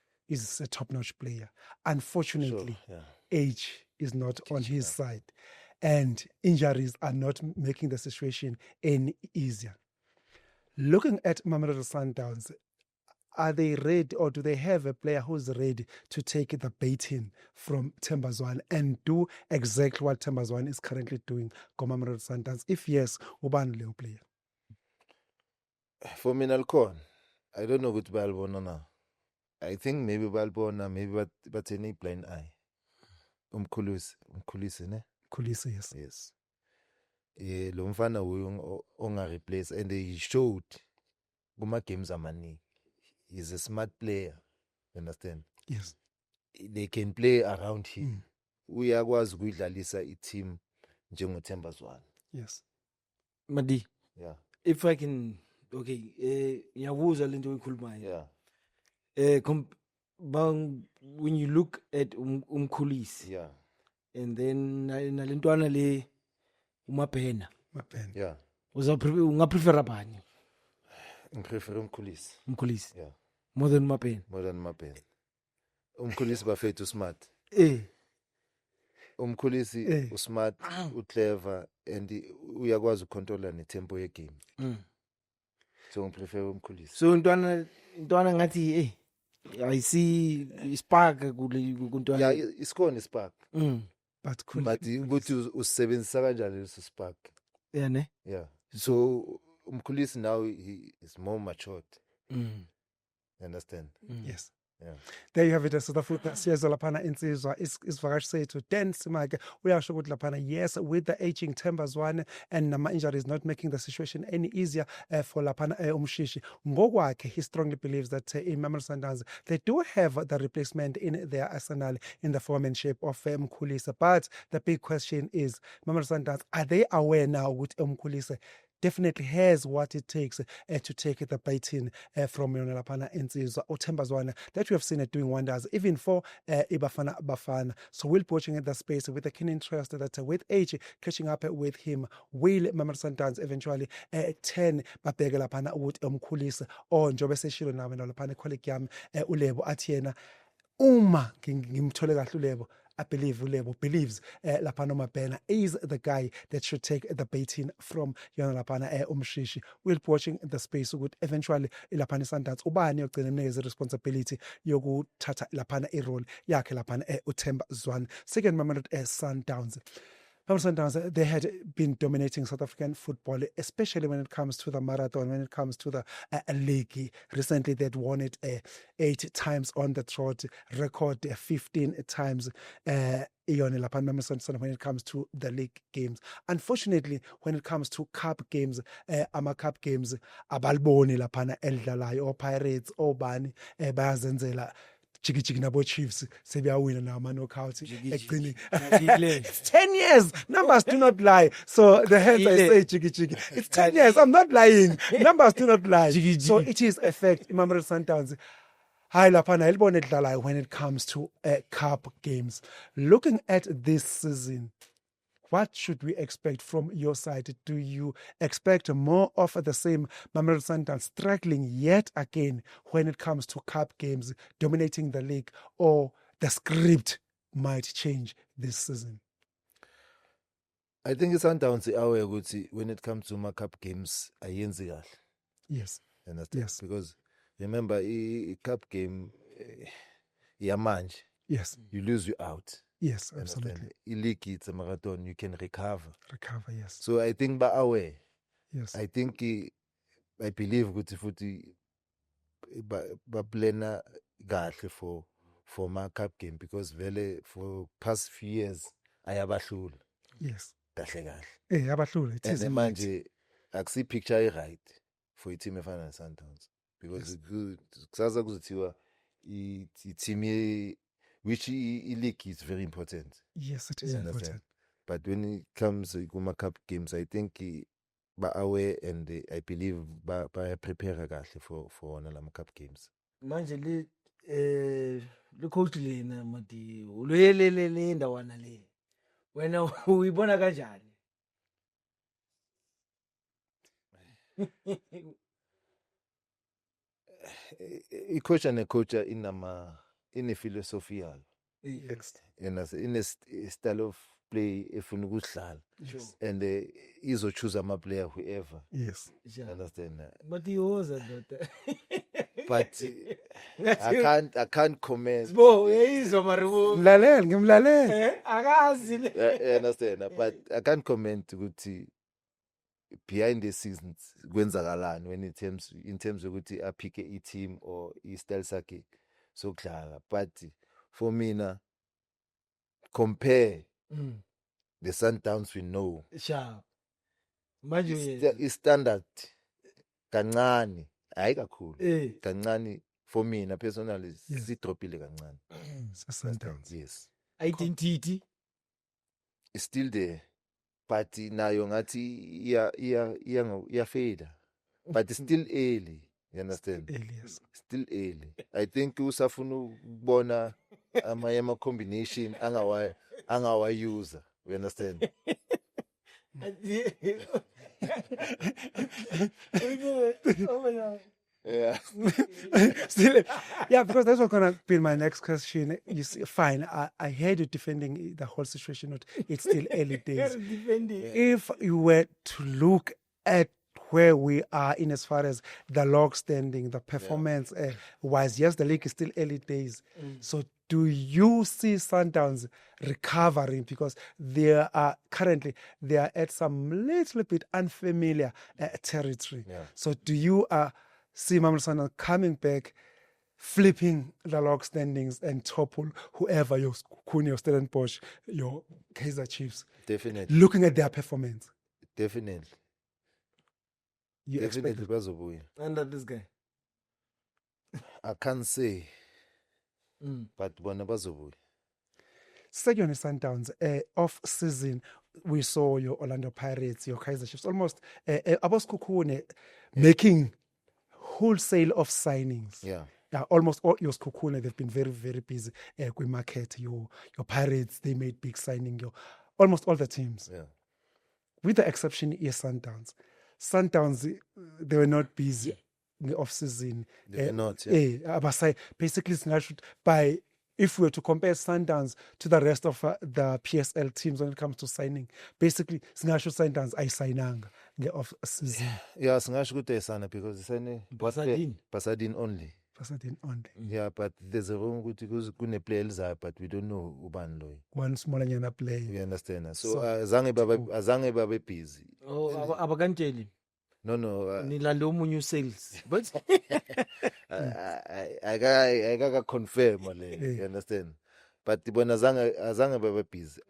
a top-notch player. Unfortunately, Sure, yeah. age is not on his yeah. side, and injuries are not making the situation any easier. Looking at Mamelodi Sundowns, are they ready, or do they have a player who's ready to take the beating from Thembazwane and do exactly what Thembazwane is currently doing for Mamelodi Sundowns? If yes, ubani leyo player? For me, Nalcon, I don't know what Balbona now. I think maybe Balbona, maybe but any blind eye. Umkhulisi, ne? Khulisi, yes. Yes. Lo mfana onga replace, and he showed kuma games amaningi. He's a smart player. Understand? Yes. They can play around him. Uyakwazi ukuyidlalisa i-team njengoThembazwane. Yes. Madi, Yeah. if I can, okay, ngiyakuzwa lento oyikhulumayo. Yeah. When you look at Umkhulisi, Yeah. and then nalentwana le uMabhena, Mabhena. Yeah. ungaprefera bani Ngiprefer umkhulisi. Umkhulisi Yeah. more than uMabhena? More than Mabhena. Umkhulisi bafethu smart. Umkhulisi usmart, uclever, and uyakwazi ukontrola netempo yegame. So ngiprefer umkhulisi. So intwana ngathi I see spark kuntwana. Yeah, isikhona ispark. But cool. But ukuthi usebenzisa kanjani leso spark. Yeah, ne? Yeah. So umkhulisi now he is more matured. You understand? Yes. Yeah. There you have it, South Africa. Siyezwa laphana insizwa isivakashi sethu Dan Simake uyasho ukuthi laphana yes, with the aging Thembazwane and nama injuries not making the situation any easier for laphana Umshishi. Ngokwakhe, he strongly believes that in Mamelodi Sundowns they do have the replacement in their arsenal in the foremanship of Mkhulisa. But the big question is, Mamelodi Sundowns, are they aware now with Mkhulisa definitely has what it takes to take the beating from Lapana Insizwa or Thembazwane that we have seen it doing wonders, even for Ibafana Bafana. So we'll be watching at the space with a keen interest that with age catching up with him, will Mamelodi Sundowns eventually 10 babheke lapana ukuthi Umkhulisa or njobe seshilo nawe nolapana colleague yami uLebo athiyena uma ngimthole kahle uLebo, I believe Ulebo believes Lapana Mabhena is the guy that should take the beating from Yona Lapana Umshishi. We'll be watching the space would eventually Lapana Sundowns ubani ogcina responsibility yokuthatha Lapana role yakhe Lapana uThembazwane. Second Mamelodi Sundowns. Sundowns, they had been dominating South African football, especially when it comes to the marathon, when it comes to the league. Recently, they'd won it 8 times on the trot, record 15 times when it comes to the league games. Unfortunately, when it comes to cup games, ama-cup games, abalboni lapana eldlalayo, or Pirates, or Bani, bayazenzela. Chiki nabo Chiefs sebiyawina na knockouts ekugcineni. It's 10 years, numbers do not lie. So the heads I say chiki it's 10 years, I'm not lying, numbers do not lie. So it is a fact. Mamelodi Sundowns high lapana elbone dlalayo when it comes to cup games. Looking at this season, what should we expect from your side? Do you expect more of the same Mamelodi Sundowns struggling yet again when it comes to cup games, dominating the league, or the script might change this season? I think Sundowns aware ukuthi when it comes to my cup games ayenzi kahle. Yes. Understand? Yes. Because remember a cup game yamanje. Yes. You lose, you out. Yes, absolutely. League, it's a marathon, you can recover. Recover, yes. So I think ba aware. Yes. I think I believe ukuthi futhi ba plana kahle for my cup game, because vele for past few years ayabahlula. Yes. Kahle kahle. Abahlula, it is manje akusi picture right for team efana Sundowns, because kusaza kuzothiwa team which league is very important. Yes, it is important. But when it comes to Guma Cup games, I think ba aware, and I believe ba prepare kahle for Nalama Cup games. manje le coach lena mati ulwelele ndawana le wena uyibona kanjani? I-coach ne-coach ine-philosophy yayo. Ine-style of play efuna ukudlala. Sure. And izo-choose ama-player whoever. Yes. Sure. Understand? But ihoza ndoda. But I can't comment. Bo yizwa maribo. Mlalele, ngimlalele. Akazi le. You understand? But I can't comment ukuthi behind the scenes kwenzakalani when in terms ukuthi aphike i-team or i-style sakhe sokudlala. But for mina, compare the Sundowns we know. Sharp. Manje I-standard kancane, hayi kakhulu. eh Kancane for mina personally sidropile kancane. Sundowns. Yes. identity. It's still there. But nayo ngathi iyafeda. But it's still early. You understand? Elias. Still early. I think usafuna ukubona ama combination angawa user. You understand? Yeah. Still, yeah, because that's what's gonna be my next question. You see, fine, I heard you defending the whole situation, but it's still early days. If you were to look at where we are in as far as the log standing, the performance wise, yes, the league is still early days. So do you see Sundowns recovering? Because they are at some little bit unfamiliar territory. Yeah. So do you see Mamelodi Sundowns coming back, flipping the log standings and topple whoever, your Kuni, your Stellenbosch, your Kaizer Chiefs, Definitely. looking at their performance? Definitely. You expect Definitely bazobuya. Under this guy. I can't say. But bona bazobuya. Second Sundowns, off season, we saw your Orlando Pirates, your Kaizer Chiefs, almost Abos Kukune making wholesale of signings. Yeah. Almost all your Kukune, they've been very, very busy with market. Your Pirates, they made big signing. Almost all the teams, Yeah. with the exception of Sundowns. Sundowns, they were not busy in the off season. They were not, yeah. Basically, by if we were to compare Sundowns to the rest of the PSL teams when it comes to signing, basically, Sundowns I signang the off season. Yeah, singasho ukuthi esana because isane Pasadine only. Pasadine only. Yeah, but there's a room ukuthi kune player elizayo, but we don't know ubani loyo. One smaller nyana player. You understand? So azange babe busy. Oh, abakantsheli. No. Nilande umunye sales. But I got confirm le. You understand? But bona azange babe busy.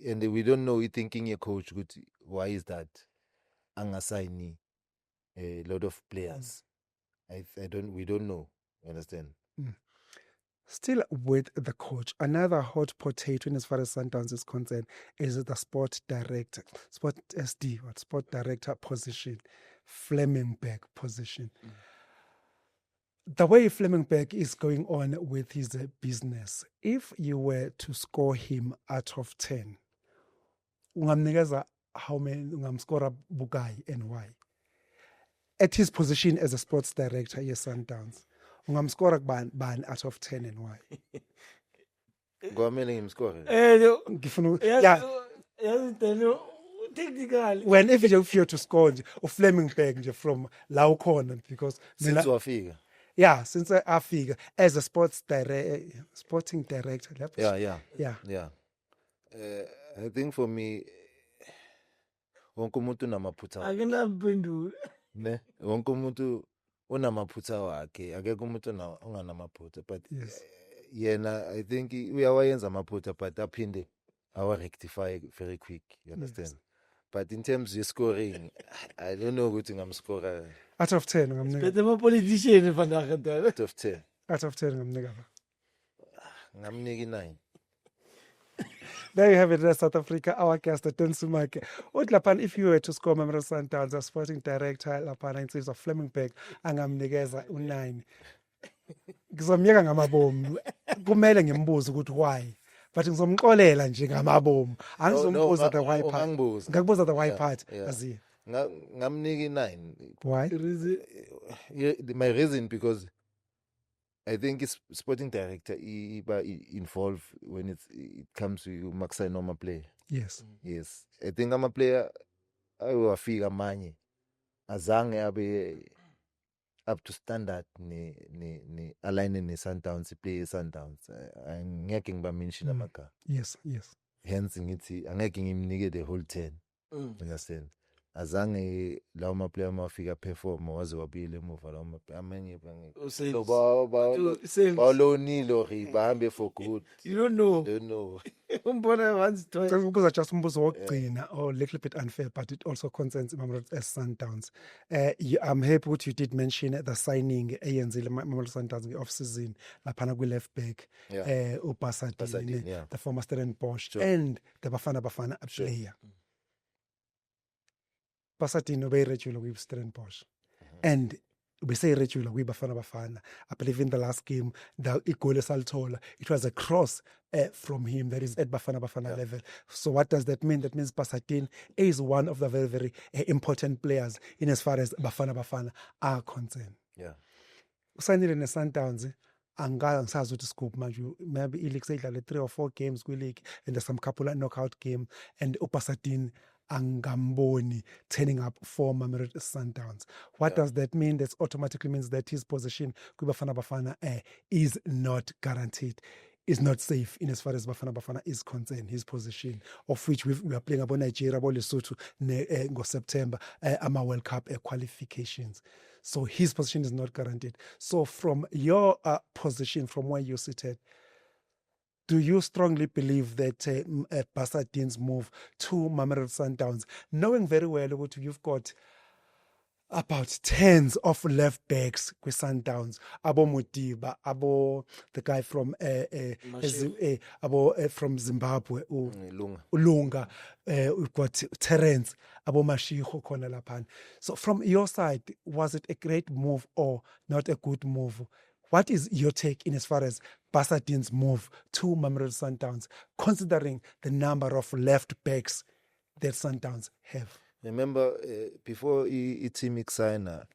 And we don't know, we thinking a coach ukuthi why is that angasign a lot of players. We don't know. You understand? Still with the coach, another hot potato as far as Sundowns is concerned is the sport director position, Flemingberg position. The way Flemingberg is going on with his business, if you were to score him out of 10, ungamnikeza how many, ungamscora bukai and why? At his position as a sports director, yes, Sundowns. Ungamscora ban out of 10 and why? Kwamele ngimscore. Technically. When if you fear to score Flemingberg from la ukhona because Since wafika. yeah, since I figure as a sporting director. Yeah. I think for me, wonke umuntu unamaphutha. Akenaphendula. Ne? Wonke umuntu unamaphutha wakhe. Akekho umuntu onganamaphutha, but Yes. yena I think uyawayenza amaphutha, but aphinde awa rectify very quick. You understand? Yes. But in terms of scoring, I don't know ukuthi ngamscore Out of 10 ngamnika. Bete ma-politician vandaag gedaan. out of 10. Out of 10 ngamnika. Ngamniki 9. There you have it, South Africa, our guest, Don Sumake. Lapan, if you were to score Mamelodi Sundowns as sporting director, Lapan, in terms of Flemingberg, angamnikeza 9. ngizomyeka ngamabomu kumele ngimbuze ukuthi why but ngizomxolela nje ngamabomu angizombuza the why part ungangibuza. ngakubuza the why Yeah, part yeah. aziye Ngamnika i9. why Yeah, my reason because I think sporting director involved when it comes to Maxai normal player. yes Yes, I think I'm a player. Ayowafika amanye azange abe up to standard ni align ne Sundowns play Sundowns. Angeke ngibamention amagama. yes Hence ngithi angeke ngimnike the whole 10. Understand? Azange lawo ma player mafika perform waze wabile emuva lawo ma amanye bangeke. So balonilo bahambe for good. You don't know. Don't know. Umbona once twice. Ukubuza just umbuzo wokugcina or little bit unfair but it also concerns Mamelodi Sundowns. I'm happy what you did mention the signing eyenzile Mamelodi Sundowns off season laphana kwi left back Yeah. uBasadini Basadini, yeah. the former Stellenbosch Sure. and the Bafana player. Basadini ubeyiregular kwi Stellenbosch and ubeseyiregular kwi Bafana. I believe in the last game the goal esalithola it was a cross from him that is at Bafana level. So what does that mean? That means Basadini is one of the very very important players in as far as Bafana are concerned. Yeah. Usanile ne-Sundowns angisazi ukuthi scope manje maybe i-league seyidlale 3 or 4 games kwi-league and there's some couple of knockout game and uBasadini angamboni turning up for Mamelodi Sundowns. What does that mean? That automatically means that his position Bafana is not guaranteed, is not safe in as far as Bafana is concerned. His position, of which we are playing about Nigeria, about Lesotho, go September, ama World Cup qualifications. So his position is not guaranteed. So from your position, from where you sit at, do you strongly believe that Basadini's move to Mamelodi Sundowns, knowing very well what you've got about tens of left backs with Sundowns, Abo Mutiba, Abo the guy from from Zimbabwe, Ulunga, we've got Terence, Abo Mashiho Kona Lapan. So from your side, was it a great move or not a good move? What is your take in as far as Basadini's move to Mamelodi Sundowns, considering the number of left backs that Sundowns have? Remember, before i-team ikusayina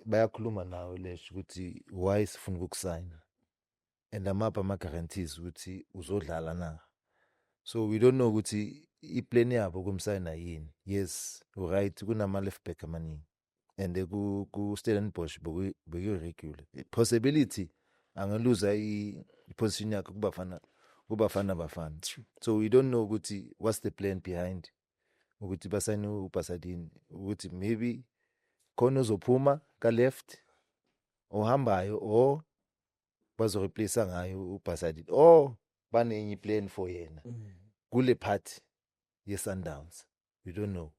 bayakhuluma nawe lesho ukuthi why sifuna ukukusayina and amapha ama-guarantees ukuthi uzodlala na. So we don't know ukuthi i-plan yabo kumsayina yini. Yes, right, kunama-left back amaningi and ku-Stellenbosch beku-regular. Possibility angaluza i-position yakhe kubafana. So we don't know ukuthi what's the plan behind ukuthi basayine uBasadini ukuthi maybe khona uzophuma ka left ohambayo or bazo replace ngayo uBasadini or banenye plan for yena kule part ye Sundowns. We don't know.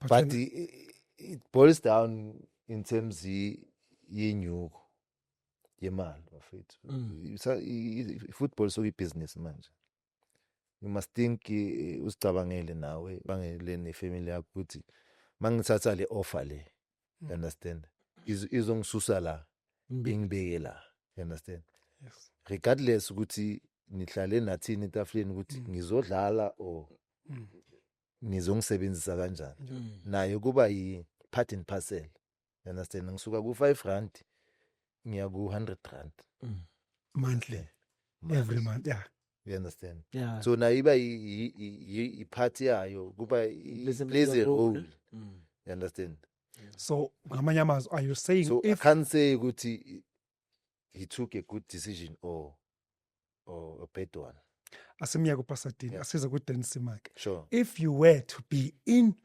But it boils down in terms yenyuko yemali bafethu. Football so business manje. You must think usicabangele nawe bangele nefamily yakho ukuthi mangithatha le offer le, you understand, izongisusa la ingibeke la, you understand. Yes. Regardless ukuthi nihlale nathini etafuleni ukuthi ngizodlala or nizongisebenzisa kanjani, nayo kuba yi part and parcel, you understand. Ngisuka ku 5 rand ngiya ku 100 rand monthly, every month, yeah. You understand? Yeah. So na iba i-party yayo kuba plays a role. You understand? So ngamanye amazwi, are you saying So if I can't say ukuthi he took a good decision or a bad one. asimya kuBasadini asize kuDensimake, Sure. if you were to be in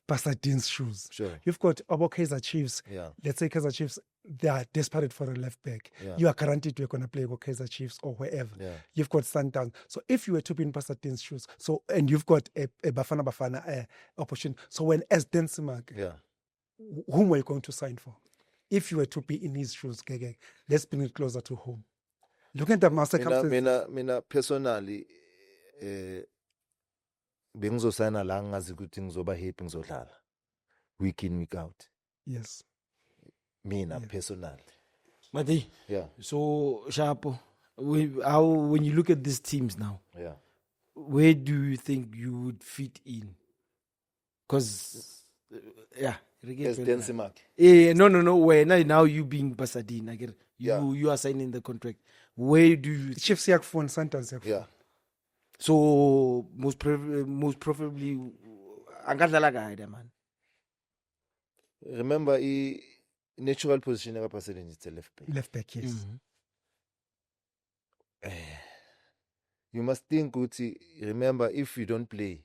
Basadini's shoes, Sure. you've got Abo Kaizer Chiefs. Yeah. Let's say Kaizer Chiefs, they are desperate for a left back. Yeah. You are guaranteed you're going to play with Kaizer Chiefs or wherever. Yeah. You've got Sundowns. So if you were to be in Basadini's shoes, so and you've got a Bafana opportunity. So when as Densimake, Yeah. whom were you going to sign for? If you were to be in his shoes, Gege, let's bring it closer to home. Looking at the circumstances. Mina personally bengizosayina la ngazi ukuthi ngizoba happy ngizodlala week in week out. Yes. Mina Yeah. personally. Mati, Yeah, so Shapo, when you look at these teams now, yeah. where do you think you would fit in? Because, yeah. As Densimak. No. Where now you being Pasadena, I get it. Yeah. You are signing the contract. Where do you? Chiefs yakufuna, Sundowns yakufuna. Yeah. So most preferably, angadlala kahle man. Remember, natural position of Pasadena is the left back. Left back, yes. You must think, Uti, remember, if you don't play,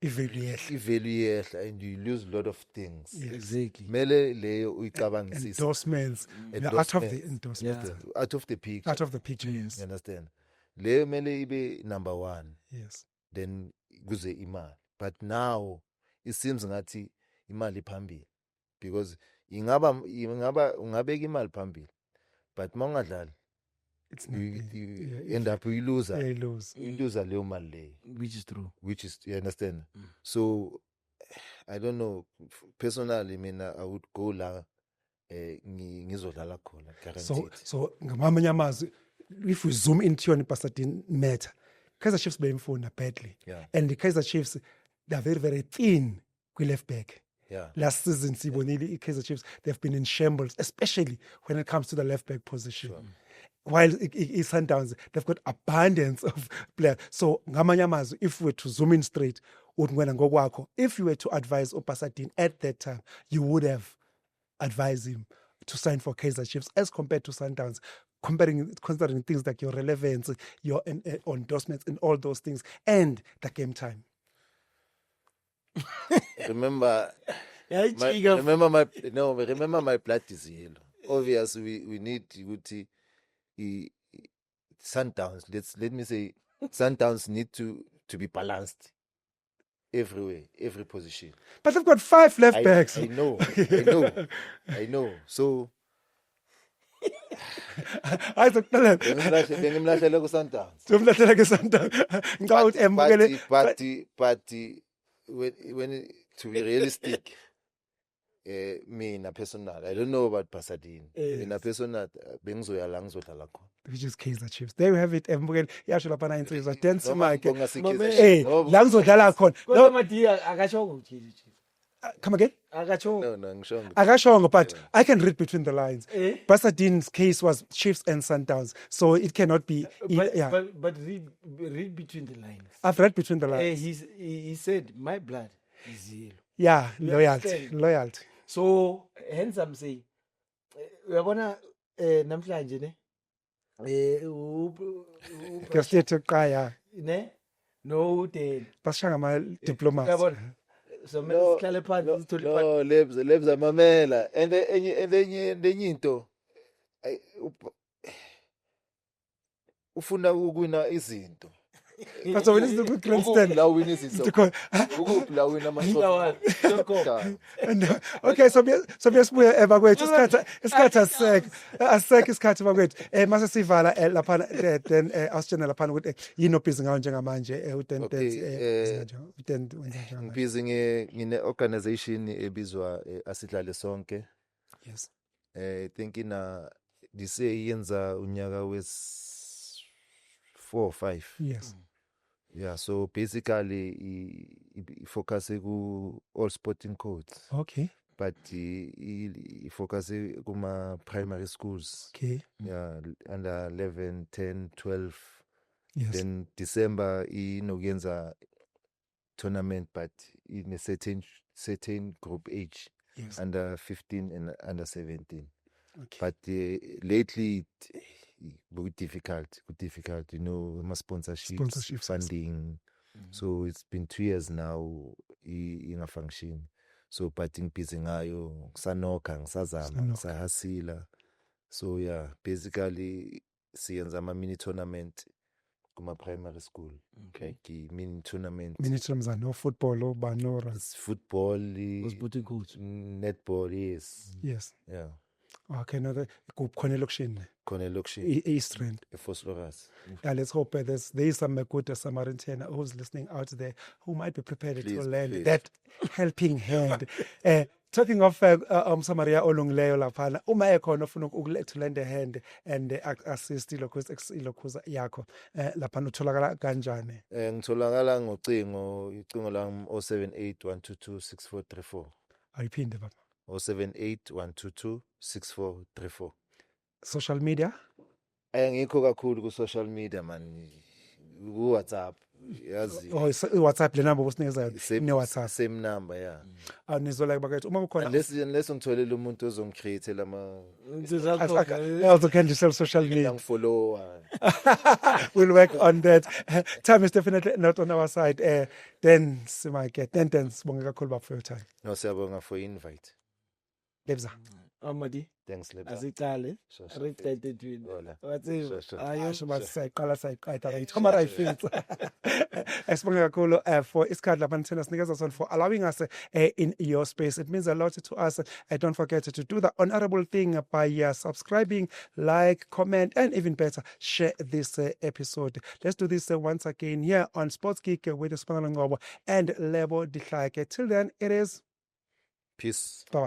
Evaluate. and you lose a lot of things. Yes. Exactly. Mele leyo uyicabangisisa. Endorsements. They're out of the endorsements. Yeah. Out of the picture. Out of the picture, yes. You understand? Leyo mele ibe number one. Yes. Then kuze imali. But now it seems ngathi imali phambili, because ungabeka imali phambili, but mangadlali It's not you end up you lose leyo mali leyo, Which is true. you understand? So I don't know, personally mina I would go la ngizodlala khona, guaranteed. So ngamanye amazwi, if we zoom into your Pasadena matter, Kaizer Chiefs bemfuna badly. Yeah. And the Kaizer Chiefs, they're very, very thin with left back. Yeah. Last season, Sibonile, Kaizer Chiefs, they've been in shambles, especially when it comes to the left back position. Sure. While Sundowns, they've got abundance of players. So, ngamanye amazwi, if we were to zoom in straight, if you were to advise Pasadena at that time, you would have advised him to sign for Kaizer Chiefs as compared to Sundowns, considering things like your relevance, your endorsements, and all those things, and the game time. Remember my blood is yellow. Obviously, we need to Sundowns. Let me say, Sundowns need to be balanced everywhere, every position. But they've got 5 left backs. I know. So bengimlahlele ku-Sundowns. But when to be realistic, mina personal, I don't know about Pasadena. Mina personal, bengizoya la ngizodlala khona. Which is Kaizer Chiefs. There you have it. Yasho lapha na insizwa dance mic. No, La ngizodlala khona. Kodwa Matia akashongo Kaizer Chiefs. Come again? Akashongo. no, ngishongo. Akashongo, but I can read between the lines. Pasadena's case was Chiefs and Sundowns, so it cannot be. But read between the lines. I've read between the lines. He said, my blood is yellow. Yeah, understand? loyalty. So hence I'm saying, uyabona namhlanje ne Kasiethe qaya. ne no then Basishanga ama diplomats. uyabona so mele sihlale phansi sithole phansi. No, lebs amamela. And enye into ufuna ukuwina izinto. But so when is the good grandstand? La win izinto. Ukuphi la win ama-trophy. Okay, so besibuye bakwethu isikhathi asek isikhathi bakwethu mase sivala lapha then asitshela lapha ukuthi yini obhizi ngayo njengamanje Ngibhizi ngine organization ebizwa Asidlale Sonke. Yes. I think this yenza unyaka wes 4 or 5. Yes. Yeah, so basically focus ku all sporting codes, Okay. but focus kuma primary schools. Okay. Yeah, under 11, 10, 12. Yes. Then December inokuyenza tournament, but in a certain group age, Yes. under 15 and under 17. Okay. But lately difficult, you know, sponsorships, funding. So it's been 2 years now in a function. So but busy ngayo kusanoka ngisazama ngisahasila. So yeah, basically siyenza ama mini tournament kuma primary school. Okay. Like mini tournament. Mini tournaments, no football, no banora. It's football, Sporting coach. netball, yes. Yes. Yeah. Okay, no, the khona lokushini. Khona lokushini. East Rand. eFosloras. Yeah, let's hope there is some good Samaritan who's listening out there who might be prepared to lend that helping hand. Talking of Samaria olungileyo laphana uma ekhona ofuna to lend a hand and assist ilokhuza yakho laphana utholakala kanjani? Ngitholakala icingo lami 078 122 6434. Ayiphinde baba. 078 122 6434. Social media? Ngikho kakhulu ku social media man. Ku WhatsApp. Yazi. Oh, WhatsApp le number bosinikeza ne WhatsApp. Same number, yeah. Awunizola bakwethu uma kukhona Unless ngitholele umuntu ozongicreate ama also can you sell social media? follow. We'll work on that. Time is definitely not on our side. Then Simakhe, then sibonge kakhulu baba for your time. No, siyabonga for invite. Lebza. Amadi. Thanks, Lebza. Asicale. Sure. Retracted twin. Hola. Wathi Sure. Ayasho basayiqala sayiqeda right. Come right feet. Sibonge kakhulu for isikhathi lapha nithena sinikeza sona for allowing us in your space. It means a lot to us. Don't forget to do the honorable thing by subscribing, like, comment, and even better, share this episode. Let's do this once again here on Sports Geek with Spangal Ngobo and Lebo Dihlake. Till then, it is Peace. bye.